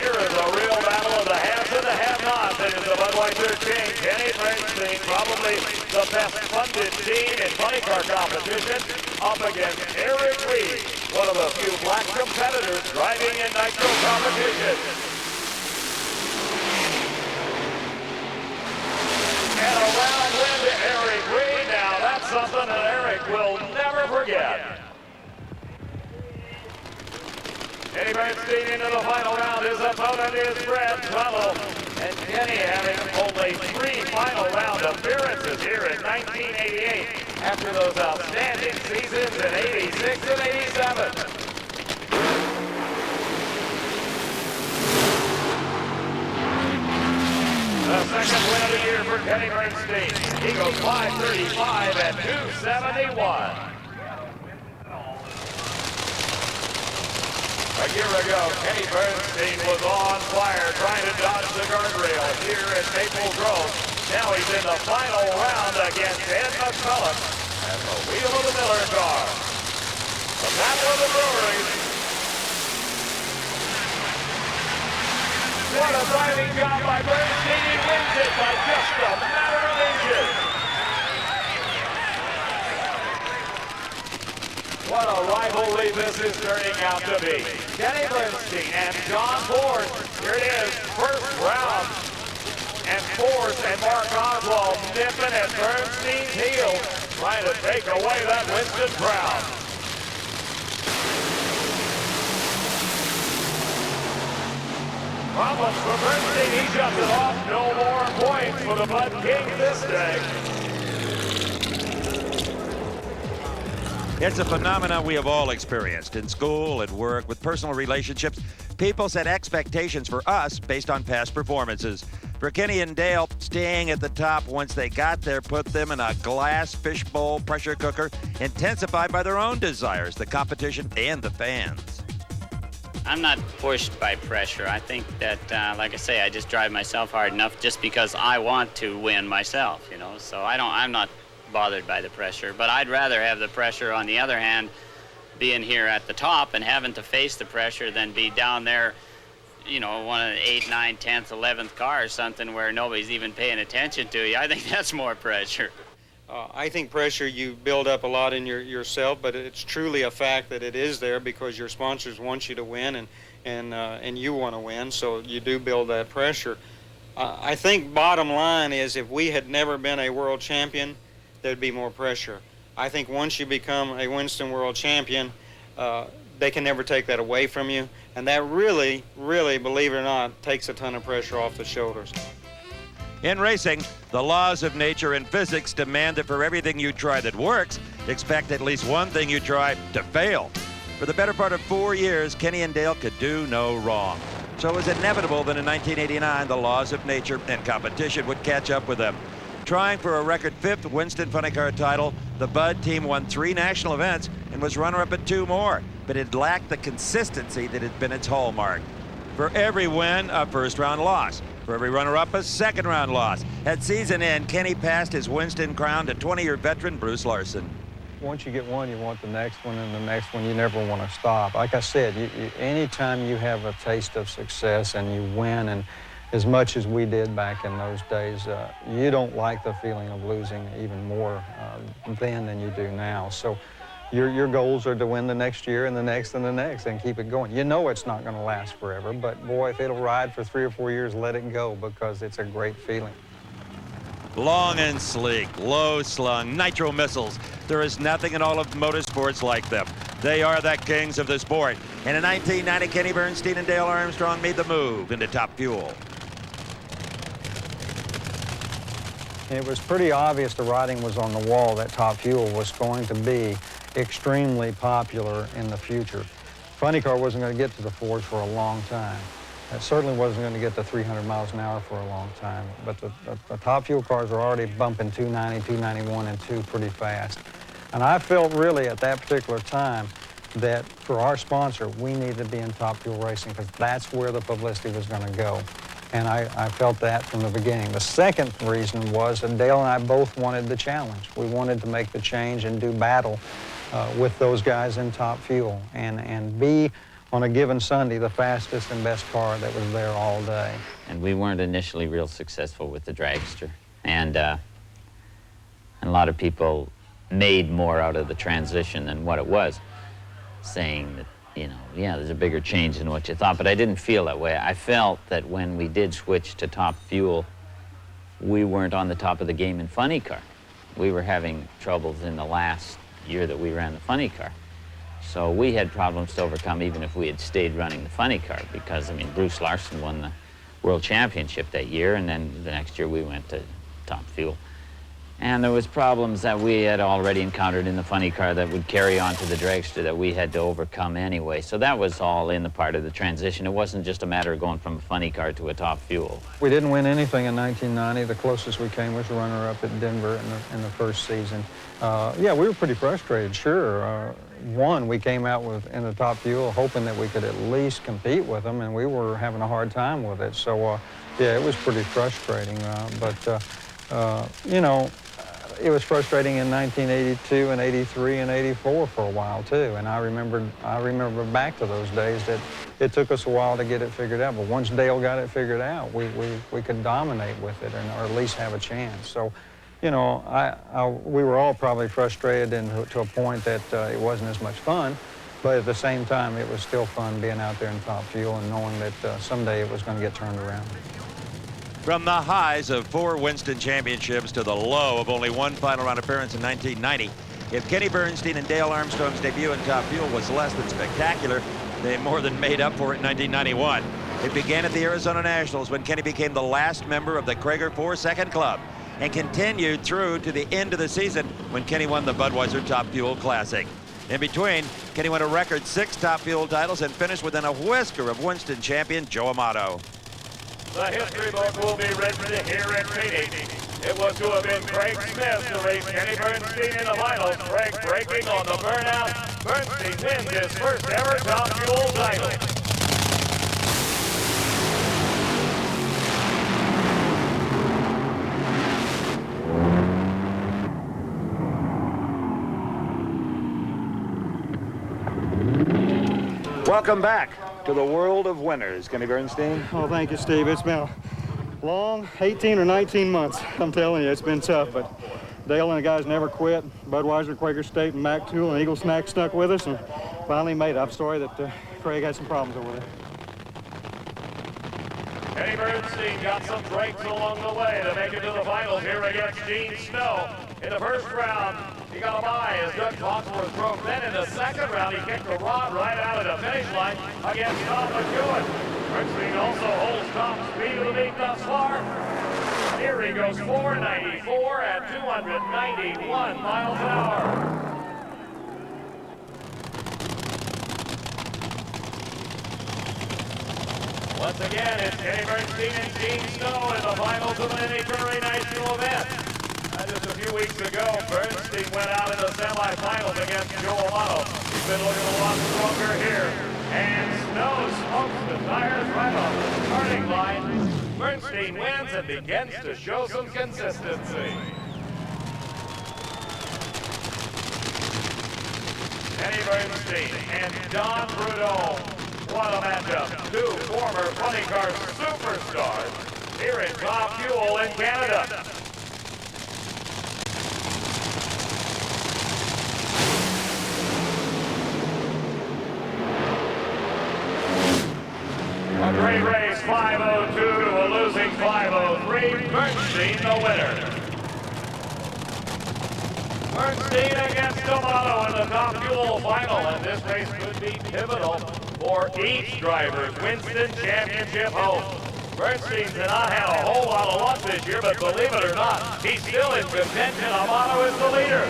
Here is a real battle of the haves and the have-nots. It is the Budweiser King, Kenny Bernstein, probably the best funded team in funny car competition, up against Eric Reed, one of the few black competitors driving in nitro competition. And a round win to Eric Reed. Now that's something that Eric will never forget. Kenny Bernstein into the final round. His opponent is Brad Tuttle. And Kenny having only 3 final round appearances here in 1988 after those outstanding seasons in 86 and 87. The second win of the year for Kenny Bernstein. He goes 5:35 and 271. A year ago, Kenny Bernstein was on fire trying to dodge the guardrail here at Maple Grove. Now he's in the final round against Ed McCulloch at the wheel of the Miller car. The Battle of the Breweries. What a driving job by Bernstein. He wins it by just a matter of inches. What a rivalry this is turning out to be. Kenny Bernstein and John Ford. Here it is, first round. And Ford and Mark Oswald nipping at Bernstein's heel, trying to take away that Winston crown. Problems for Bernstein. He shuts it off. No more points for the Bud Kings this day. It's a phenomenon we have all experienced in school, at work, with personal relationships. People set expectations for us based on past performances. For Kenny and Dale, staying at the top once they got there put them in a glass fishbowl pressure cooker, intensified by their own desires, the competition, and the fans. I'm not pushed by pressure. I think that, like I say, I just drive myself hard enough just because I want to win myself, you know. So I'm not bothered by the pressure, but I'd rather have the pressure, on the other hand, being here at the top and having to face the pressure than be down there, you know, one of the 8th, 9th, 10th, 11th car or something where nobody's even paying attention to you. I think that's more pressure. I think pressure you build up a lot in yourself, but it's truly a fact that it is there because your sponsors want you to win and you want to win, so you do build that pressure. I think bottom line is if we had never been a world champion, there'd be more pressure. I think once you become a Winston World Champion, they can never take that away from you, and that really, really, believe it or not, takes a ton of pressure off the shoulders. In racing, the laws of nature and physics demand that for everything you try that works, expect at least one thing you try to fail. For the better part of 4 years, Kenny and Dale could do no wrong. So it was inevitable that in 1989, the laws of nature and competition would catch up with them. Trying for a record 5th Winston Funny Car title, the Bud team won 3 national events and was runner-up at 2 more, but it lacked the consistency that had been its hallmark. For every win, a first-round loss. For every runner-up, a second-round loss. At season end, Kenny passed his Winston crown to 20-year veteran Bruce Larson. Once you get one, you want the next one, and the next one, you never want to stop. Like I said, anytime you have a taste of success and you win, and as much as we did back in those days, you don't like the feeling of losing even more then than you do now. So your goals are to win the next year and the next and the next and keep it going. You know it's not going to last forever, but boy, if it'll ride for 3 or 4 years, let it go because it's a great feeling. Long and sleek, low-slung, nitro missiles. There is nothing in all of motorsports like them. They are the kings of the sport. And in 1990, Kenny Bernstein and Dale Armstrong made the move into Top Fuel. It was pretty obvious the writing was on the wall that Top Fuel was going to be extremely popular in the future. Funny Car wasn't going to get to the Ford for a long time. It certainly wasn't going to get to 300 miles an hour for a long time. But the Top Fuel cars were already bumping 290, 291, and 2 pretty fast. And I felt really at that particular time that for our sponsor, we needed to be in Top Fuel racing because that's where the publicity was going to go. And I felt that from the beginning. The second reason was that Dale and I both wanted the challenge. We wanted to make the change and do battle with those guys in Top Fuel and be, on a given Sunday, the fastest and best car that was there all day. And we weren't initially real successful with the dragster. And a lot of people made more out of the transition than what it was, saying that, you know, yeah, there's a bigger change than what you thought, but I didn't feel that way. I felt that when we did switch to Top Fuel, we weren't on the top of the game in Funny Car. We were having troubles in the last year that we ran the Funny Car. So we had problems to overcome even if we had stayed running the Funny Car because, I mean, Bruce Larson won the World Championship that year, and then the next year we went to Top Fuel. And there was problems that we had already encountered in the Funny Car that would carry on to the dragster that we had to overcome anyway. So that was all in the part of the transition. It wasn't just a matter of going from a Funny Car to a Top Fuel. We didn't win anything in 1990. The closest we came was runner-up at Denver in the first season. Yeah, we were pretty frustrated, sure. One, we came out in the Top Fuel hoping that we could at least compete with them, and we were having a hard time with it. So, yeah, it was pretty frustrating. You know, it was frustrating in 1982 and 83 and 84 for a while too. And I remember back to those days that it took us a while to get it figured out. But once Dale got it figured out, we could dominate with it, or at least have a chance. So, you know, we were all probably frustrated to a point that it wasn't as much fun. But at the same time, it was still fun being out there in Top Fuel and knowing that someday it was going to get turned around. From the highs of 4 Winston championships to the low of only 1 final round appearance in 1990, if Kenny Bernstein and Dale Armstrong's debut in Top Fuel was less than spectacular, they more than made up for it in 1991. It began at the Arizona Nationals when Kenny became the last member of the Krager 4-Second Club, and continued through to the end of the season when Kenny won the Budweiser Top Fuel Classic. In between, Kenny won a record 6 Top Fuel titles and finished within a whisker of Winston champion Joe Amato. The history book will be written here in Phoenix. It was to have been Craig Smith to race Kenny Bernstein in the finals. Craig breaking on the burnout. Bernstein wins his first ever Top Fuel title. Welcome back to the world of winners, Kenny Bernstein. Oh, thank you, Steve. It's been a long 18 or 19 months. I'm telling you, it's been tough, but Dale and the guys never quit. Budweiser, Quaker State, and Mac Tool and Eagle Snack stuck with us and finally made it. I'm sorry that Craig had some problems over there. Kenny Bernstein got some breaks along the way to make it to the finals here against Gene Snow. In the first round, he got a bye as Doug Foxworth broke. Then in the second round, he kicked the rod right out of the finish line against Tom McEwen. Bernstein also holds top speed of the meet thus far. Here he goes 494 at 291 miles an hour. Once again, it's Kenny Bernstein and Gene Snow in the finals of an Curry National event. Just a few weeks ago, Bernstein went out in the semifinals against Joe Amato. He's been looking a lot stronger here. And Snow smokes the tires right off the starting line. Bernstein wins and begins to show some consistency. Kenny Bernstein and Don Prudhomme. What a matchup. Two former funny car superstars here in Top Fuel in Canada. A great race, 5:02 to a losing 5:03. Bernstein the winner. Bernstein against Amato in the Top Fuel final, and this race could be pivotal for each driver's Winston Championship home. Bernstein did not have a whole lot of luck this year, but believe it or not, he's still in contention. Amato is the leader.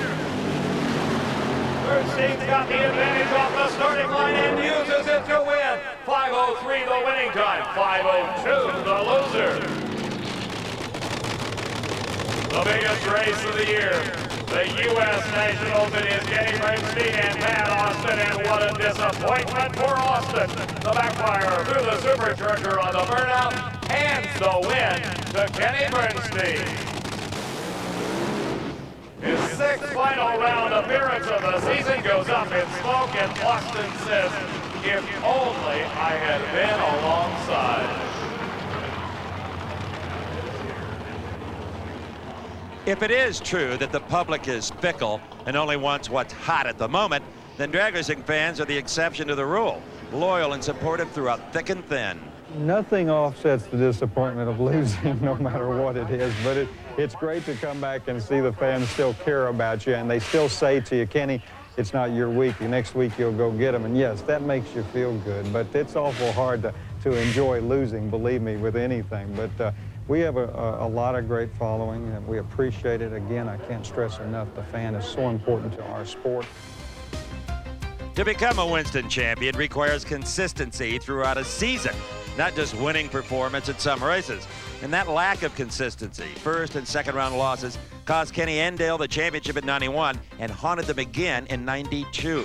Bernstein's got the advantage off the starting line and uses it to win. 5:03 the winning time, 5:02 the loser. The biggest race of the year. The U.S. Nationals, it is Kenny Bernstein and Matt Austin, and what a disappointment for Austin. The backfire through the supercharger on the burnout hands the win to Kenny Bernstein. His sixth final round appearance of the season goes up in smoke, and Austin says, if only I had been alongside. If it is true that the public is fickle and only wants what's hot at the moment, then drag racing fans are the exception to the rule, loyal and supportive throughout thick and thin. Nothing offsets the disappointment of losing, no matter what it is, but it's great to come back and see the fans still care about you, and they still say to you, Kenny, it's not your week. Next week you'll go get them, and yes, that makes you feel good, but it's awful hard to enjoy losing, believe me, with anything. But we have a lot of great following, and we appreciate it. Again, I can't stress enough, the fan is so important to our sport. To become a Winston champion requires consistency throughout a season, not just winning performance at some races. And that lack of consistency, first and second round losses, cost Kenny and Dale the championship in '91 and haunted them again in '92.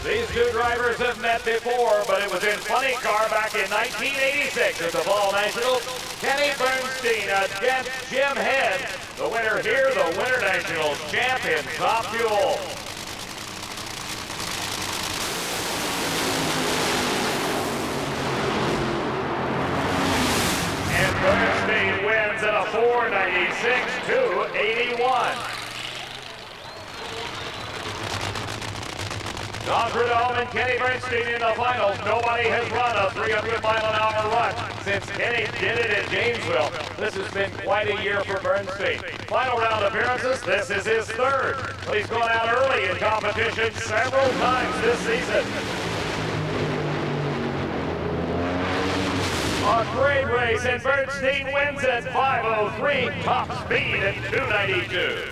These two drivers have met before, but it was in funny car back in 1986 at the Fall Nationals. Kenny Bernstein against Jim Head. The winner here, the Winter Nationals champion, Top Fuel. And Bernstein wins at a 496 to 81. Don Prudhomme and Kenny Bernstein in the finals. Nobody has run a 300-mile-an-hour run since Kenny did it in Gainesville. This has been quite a year for Bernstein. Final round appearances, this is his third. But he's gone out early in competition several times this season. A great race, and Bernstein wins at 5:03, top speed at 2:92.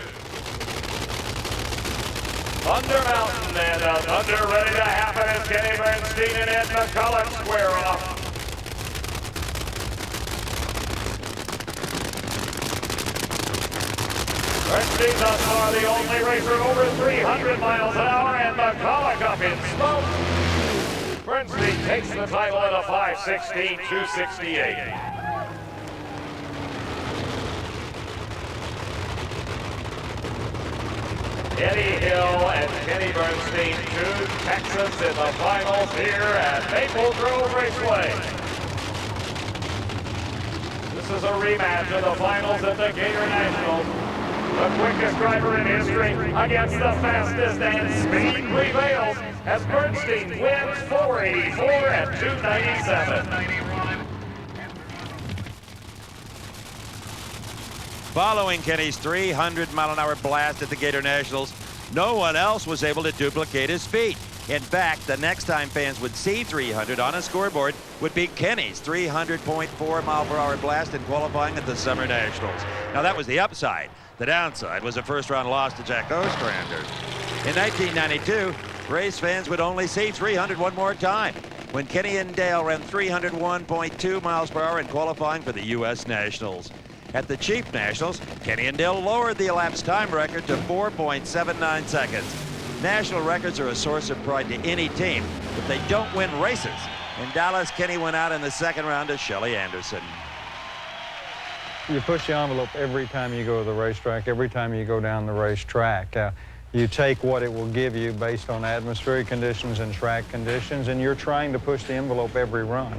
Thunder Mountain and a Thunder ready to happen as Kenny Bernstein and Ed McCulloch square off. Bernstein thus far the only racer over 300 miles an hour, and McCulloch up in smoke. Bernstein takes the title at a 5:16.268. Eddie Hill and Kenny Bernstein, two Texans in the finals here at Maple Grove Raceway. This is a rematch of the finals at the Gator Nationals. The quickest driver in history against the fastest, and speed prevails as Bernstein wins 484 at 297. Following Kenny's 300-mile-an-hour blast at the Gator Nationals, no one else was able to duplicate his speed. In fact, the next time fans would see 300 on a scoreboard would be Kenny's 300.4-mile-per-hour blast in qualifying at the Summer Nationals. Now, that was the upside. The downside was a first-round loss to Jack Ostrander. In 1992, race fans would only see 300 one more time when Kenny and Dale ran 301.2 miles per hour in qualifying for the U.S. Nationals. At the Chief Nationals, Kenny and Dale lowered the elapsed time record to 4.79 seconds. National records are a source of pride to any team, but they don't win races. In Dallas, Kenny went out in the second round to Shelley Anderson. You push the envelope every time you go to the racetrack, every time you go down the racetrack. You take what it will give you based on atmospheric conditions and track conditions, and you're trying to push the envelope every run.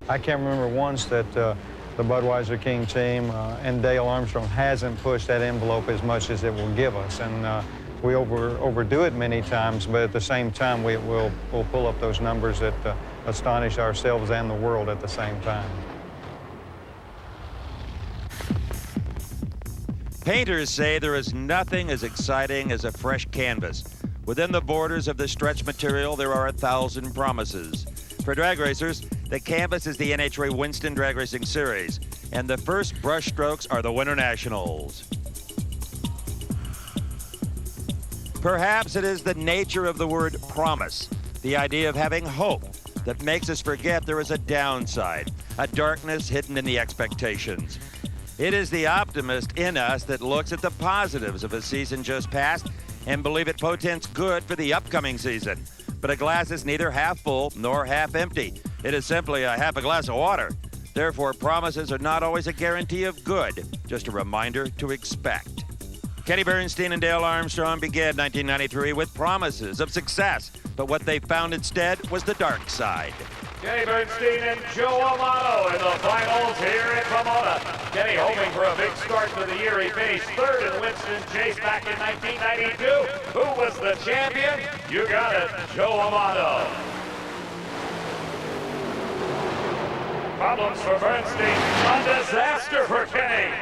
I can't remember once that the Budweiser King team and Dale Armstrong hasn't pushed that envelope as much as it will give us. And we overdo it many times, but at the same time, we'll pull up those numbers that astonish ourselves and the world at the same time. Painters say there is nothing as exciting as a fresh canvas. Within the borders of the stretch material, there are 1,000 promises. For drag racers, the canvas is the NHRA Winston Drag Racing Series, and the first brush strokes are the Winter Nationals. Perhaps it is the nature of the word promise, the idea of having hope, that makes us forget there is a downside, a darkness hidden in the expectations. It is the optimist in us that looks at the positives of a season just past and believe it portends good for the upcoming season. But a glass is neither half full nor half empty. It is simply a half a glass of water. Therefore, promises are not always a guarantee of good, just a reminder to expect. Kenny Bernstein and Dale Armstrong began 1993 with promises of success, but what they found instead was the dark side. Kenny Bernstein and Joe Amato in the finals here in Pomona. Kenny hoping for a big start to the year. He finished third in the Winston Chase back in 1992. Who was the champion? You got it, Joe Amato. Problems for Bernstein. A disaster for Kenny.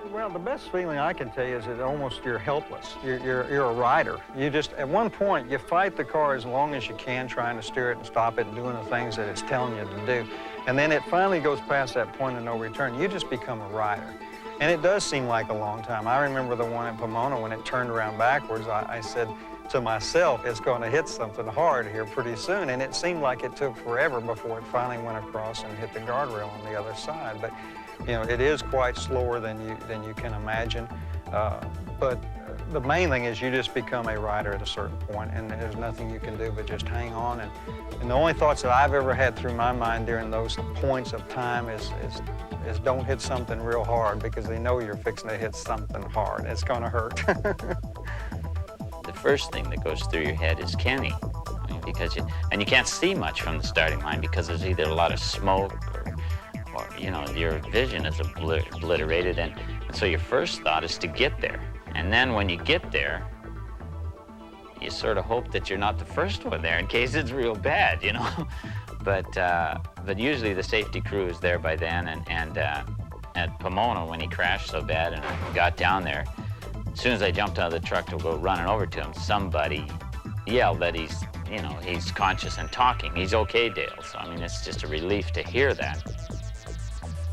Well, the best feeling I can tell you is that almost you're helpless. You're a rider. You just, at one point, you fight the car as long as you can, trying to steer it and stop it and doing the things that it's telling you to do. And then it finally goes past that point of no return. You just become a rider. And it does seem like a long time. I remember the one in Pomona when it turned around backwards. I said to myself, it's going to hit something hard here pretty soon. And it seemed like it took forever before it finally went across and hit the guardrail on the other side. But you know, it is quite slower than you can imagine. But the main thing is you just become a rider at a certain point, and there's nothing you can do but just hang on. And the only thoughts that I've ever had through my mind during those points of time is don't hit something real hard, because they know you're fixing to hit something hard. It's going to hurt. The first thing that goes through your head is Kenny, because you can't see much from the starting line because there's either a lot of smoke or you know, your vision is obliterated, and so your first thought is to get there. And then when you get there, you sort of hope that you're not the first one there in case it's real bad, you know. But usually the safety crew is there by then, and at Pomona, when he crashed so bad and I got down there, As soon as I jumped out of the truck to go running over to him, somebody yelled that he's conscious and talking. He's okay, Dale. So, I mean, it's just a relief to hear that.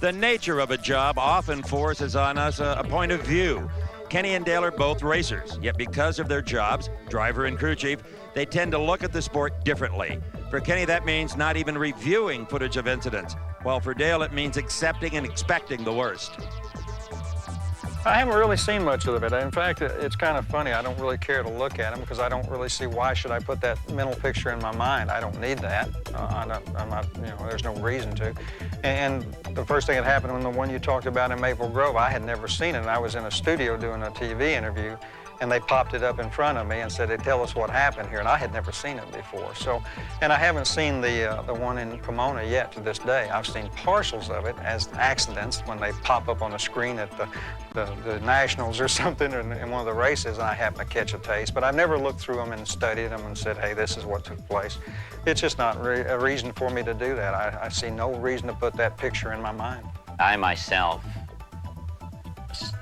The nature of a job often forces on us a point of view. Kenny and Dale are both racers, yet because of their jobs, driver and crew chief, they tend to look at the sport differently. For Kenny, that means not even reviewing footage of incidents, while for Dale, it means accepting and expecting the worst. I haven't really seen much of it. In fact, it's kind of funny. I don't really care to look at them because I don't really see why should I put that mental picture in my mind. I don't need that. I'm not, there's no reason to. And the first thing that happened when the one you talked about in Maple Grove, I had never seen it. And I was in a studio doing a TV interview, and they popped it up in front of me and said, "Hey, tell us what happened here." And I had never seen it before. So, and I haven't seen the one in Pomona yet to this day. I've seen partials of it as accidents when they pop up on the screen at the Nationals or something in one of the races, and I happen to catch a taste. But I've never looked through them and studied them and said, "Hey, this is what took place." It's just not a reason for me to do that. I see no reason to put that picture in my mind. I myself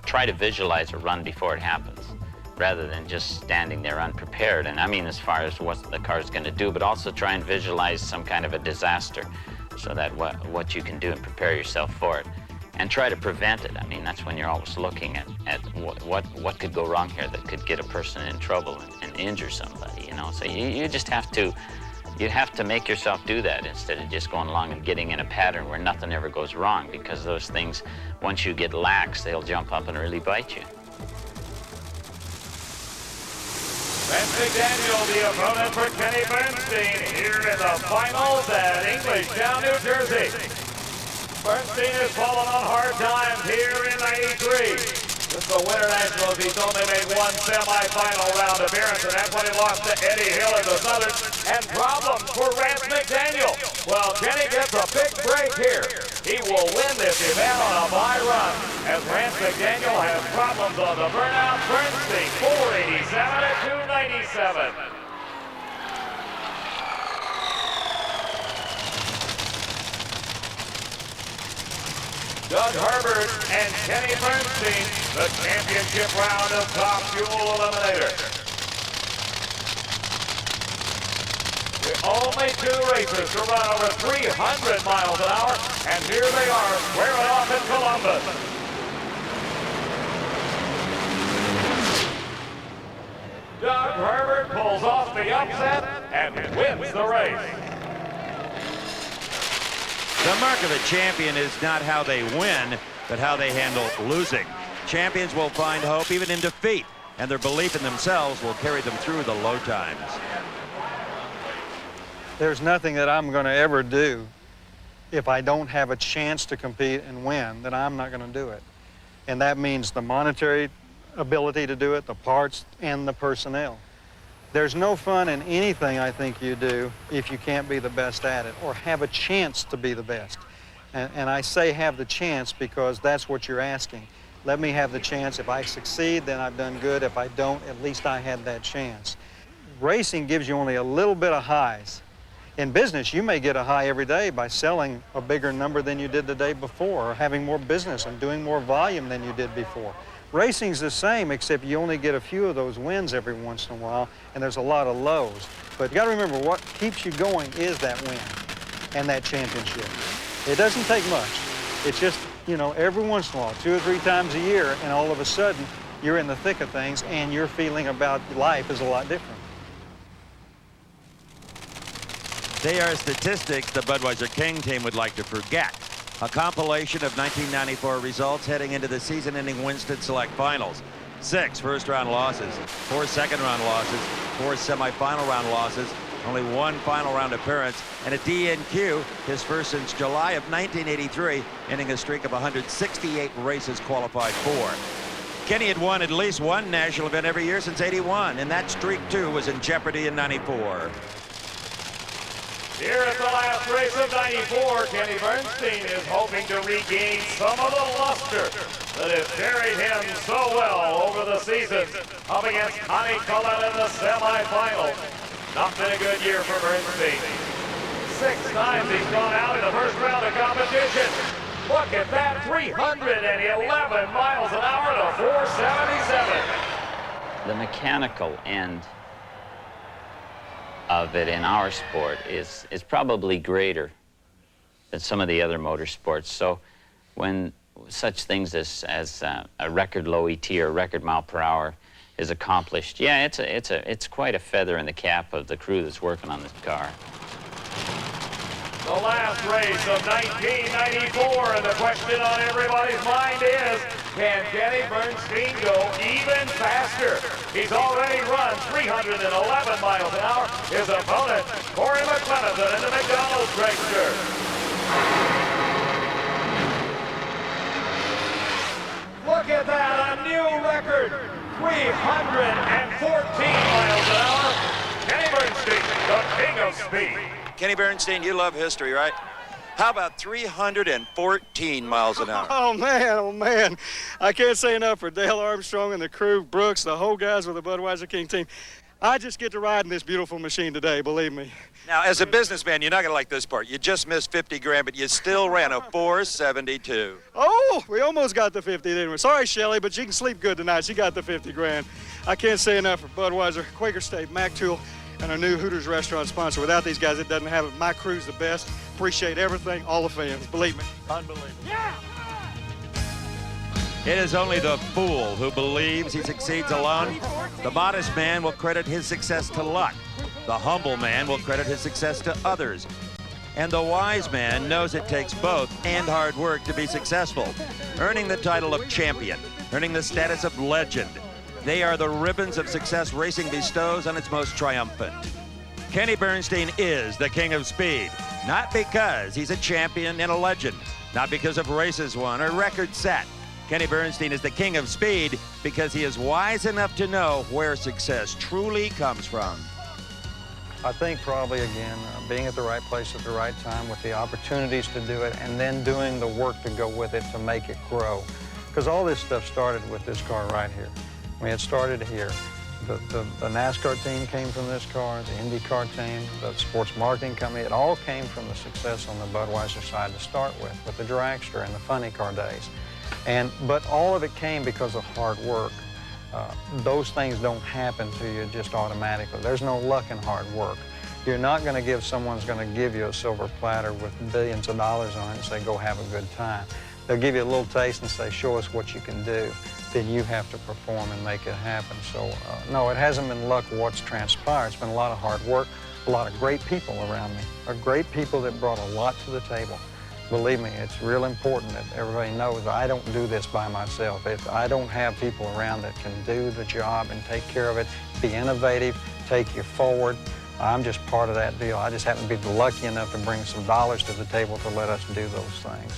try to visualize a run before it happens, rather than just standing there unprepared. And I mean as far as what the car's going to do, but also try and visualize some kind of a disaster so that what you can do and prepare yourself for it. And try to prevent it. I mean, that's when you're always looking at what could go wrong here that could get a person in trouble and injure somebody, you know. So you just have to, make yourself do that instead of just going along and getting in a pattern where nothing ever goes wrong, because those things, once you get lax, they'll jump up and really bite you. Bernstein Daniel, the opponent for Kenny Bernstein, here in the finals at Englishtown, New Jersey. Bernstein has fallen on hard times here in '93. Since the Winter Nationals, he's only made one semifinal round appearance, and that's when he lost to Eddie Hill at the Southern, and problems for Rance McDaniel. Well, Kenny gets a big break here. He will win this event on a bye run, as Rance McDaniel has problems on the burnout. Bernstein, 487 at 297. Doug Herbert and Kenny Bernstein, the championship round of Top Fuel Eliminator. The only two racers to run over 300 miles an hour, and here they are squaring off in Columbus. Doug Herbert pulls off the upset and wins the race. The mark of a champion is not how they win, but how they handle losing. Champions will find hope even in defeat, and their belief in themselves will carry them through the low times. There's nothing that I'm going to ever do if I don't have a chance to compete and win, that I'm not going to do it. And that means the monetary ability to do it, the parts, and the personnel. There's no fun in anything I think you do if you can't be the best at it or have a chance to be the best. And I say have the chance because that's what you're asking. Let me have the chance. If I succeed, then I've done good. If I don't, at least I had that chance. Racing gives you only a little bit of highs. In business, you may get a high every day by selling a bigger number than you did the day before, or having more business and doing more volume than you did before. Racing's the same, except you only get a few of those wins every once in a while, and there's a lot of lows. But you got to remember, what keeps you going is that win and that championship. It doesn't take much. It's just, every once in a while, 2 or 3 times a year, and all of a sudden, you're in the thick of things, and your feeling about life is a lot different. They are statistics the Budweiser King team would like to forget. A compilation of 1994 results heading into the season-ending Winston Select Finals. 6 first-round losses, 4 second-round losses, 4 semifinal round losses, only 1 final round appearance, and a DNQ, his first since July of 1983, ending a streak of 168 races qualified for. Kenny had won at least one national event every year since '81, and that streak, too, was in jeopardy in '94. Here at the last race of '94, Kenny Bernstein is hoping to regain some of the luster that has carried him so well over the seasons, up against Connie Cullen in the semifinal. Not been a good year for Bernstein. 6 times he's gone out in the first round of competition. Look at that, 311 miles an hour to 477. The mechanical end of it in our sport is probably greater than some of the other motorsports. So when such things as a record low ET or record mile per hour is accomplished, yeah, it's quite a feather in the cap of the crew that's working on this car. The last race of 1994, and the question on everybody's mind is, can Kenny Bernstein go even faster? He's already run 311 miles an hour. His opponent, Corey McClenathan in the McDonald's dragster. Look at that, a new record, 314 miles an hour. Kenny Bernstein, the king of speed. Kenny Bernstein, you love history, right? How about 314 miles an hour? Oh, man. I can't say enough for Dale Armstrong and the crew, Brooks, the whole guys with the Budweiser King team. I just get to ride in this beautiful machine today, believe me. Now, as a businessman, you're not going to like this part. You just missed 50 grand, but you still ran a 472. Oh, we almost got the 50, didn't we? Sorry, Shelley, but she can sleep good tonight. She got the 50 grand. I can't say enough for Budweiser, Quaker State, Mac Tool, and our new Hooters restaurant sponsor. Without these guys, it doesn't have it. My crew's the best. Appreciate everything, all the fans. Believe me. Unbelievable. Yeah! It is only the fool who believes he succeeds alone. The modest man will credit his success to luck. The humble man will credit his success to others. And the wise man knows it takes both and hard work to be successful. Earning the title of champion, earning the status of legend. They are the ribbons of success racing bestows on its most triumphant. Kenny Bernstein is the king of speed, not because he's a champion and a legend, not because of races won or records set. Kenny Bernstein is the king of speed because he is wise enough to know where success truly comes from. I think probably, again, being at the right place at the right time with the opportunities to do it and then doing the work to go with it to make it grow. Because all this stuff started with this car right here. I mean, it started here. The NASCAR team came from this car, the IndyCar team, the sports marketing company. It all came from the success on the Budweiser side to start with the dragster and the funny car days. But all of it came because of hard work. Those things don't happen to you just automatically. There's no luck in hard work. You're not going to give someone's going to give you a silver platter with billions of dollars on it and say, go have a good time. They'll give you a little taste and say, show us what you can do. Then you have to perform and make it happen. So, no, it hasn't been luck what's transpired. It's been a lot of hard work, a lot of great people around me, great people that brought a lot to the table. Believe me, it's real important that everybody knows I don't do this by myself. I don't have people around that can do the job and take care of it, be innovative, take you forward. I'm just part of that deal. I just happen to be lucky enough to bring some dollars to the table to let us do those things.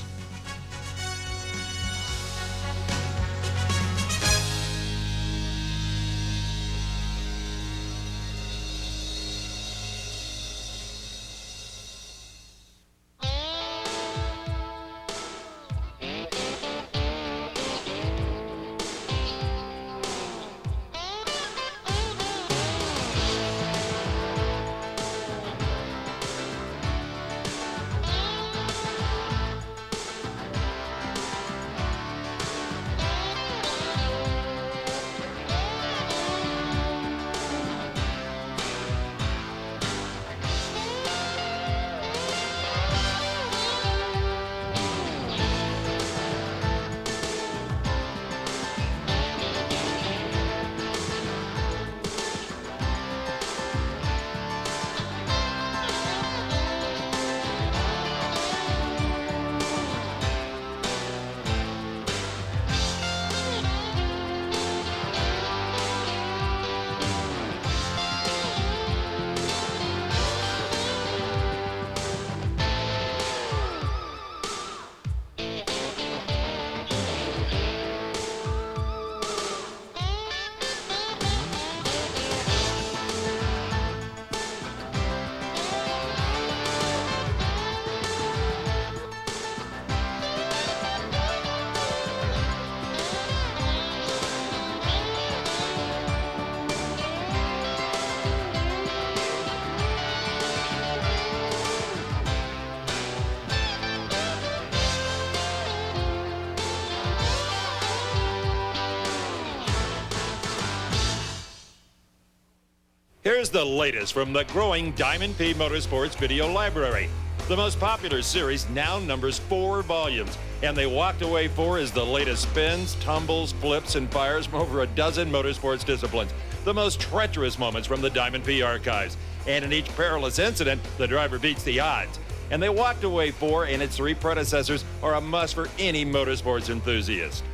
Here's the latest from the growing Diamond P Motorsports video library. The most popular series now numbers 4 volumes, and They Walked Away 4 is the latest spins, tumbles, flips, and fires from over a dozen motorsports disciplines. The most treacherous moments from the Diamond P archives. And in each perilous incident, the driver beats the odds. And They Walked Away 4 and its 3 predecessors are a must for any motorsports enthusiast.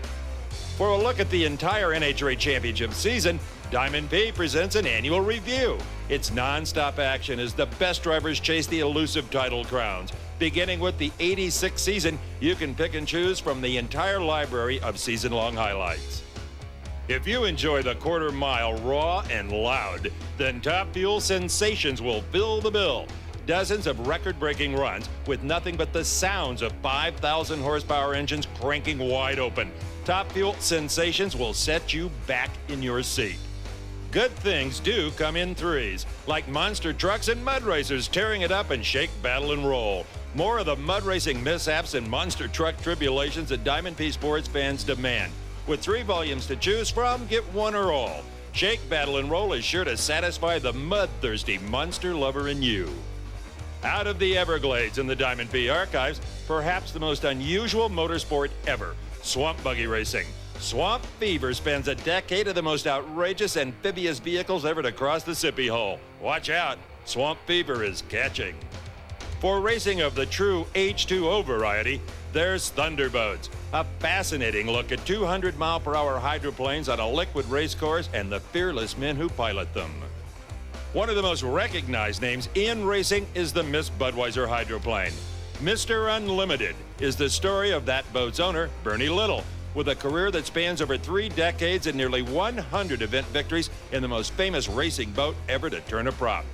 For a look at the entire NHRA Championship season, Diamond P presents an annual review. Its non-stop action as the best drivers chase the elusive title crowns. Beginning with the 86th season, you can pick and choose from the entire library of season-long highlights. If you enjoy the quarter mile raw and loud, then Top Fuel Sensations will fill the bill. Dozens of record-breaking runs with nothing but the sounds of 5,000 horsepower engines cranking wide open. Top Fuel Sensations will set you back in your seat. Good things do come in threes, like monster trucks and mud racers tearing it up and shake, battle, and roll. More of the mud racing mishaps and monster truck tribulations that Diamond P Sports fans demand. With 3 volumes to choose from, get one or all. Shake, Battle, and Roll is sure to satisfy the mud-thirsty monster lover in you. Out of the Everglades in the Diamond P archives, perhaps the most unusual motorsport ever, swamp buggy racing. Swamp Fever spans a decade of the most outrageous amphibious vehicles ever to cross the Sippy Hole. Watch out, Swamp Fever is catching. For racing of the true H2O variety, there's Thunderboats, a fascinating look at 200-mile-per-hour hydroplanes on a liquid race course and the fearless men who pilot them. One of the most recognized names in racing is the Miss Budweiser hydroplane. Mr. Unlimited is the story of that boat's owner, Bernie Little, with a career that spans over 3 decades and nearly 100 event victories in the most famous racing boat ever to turn a prop.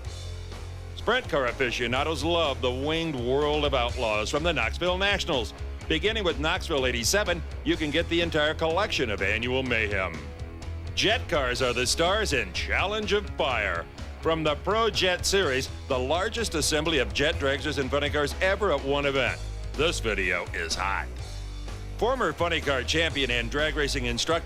Sprint car aficionados love the winged world of outlaws from the Knoxville Nationals. Beginning with Knoxville 87, you can get the entire collection of annual mayhem. Jet cars are the stars in Challenge of Fire. From the Pro Jet Series, the largest assembly of jet dragsters and funny cars ever at one event. This video is hot. Former funny car champion and drag racing instructor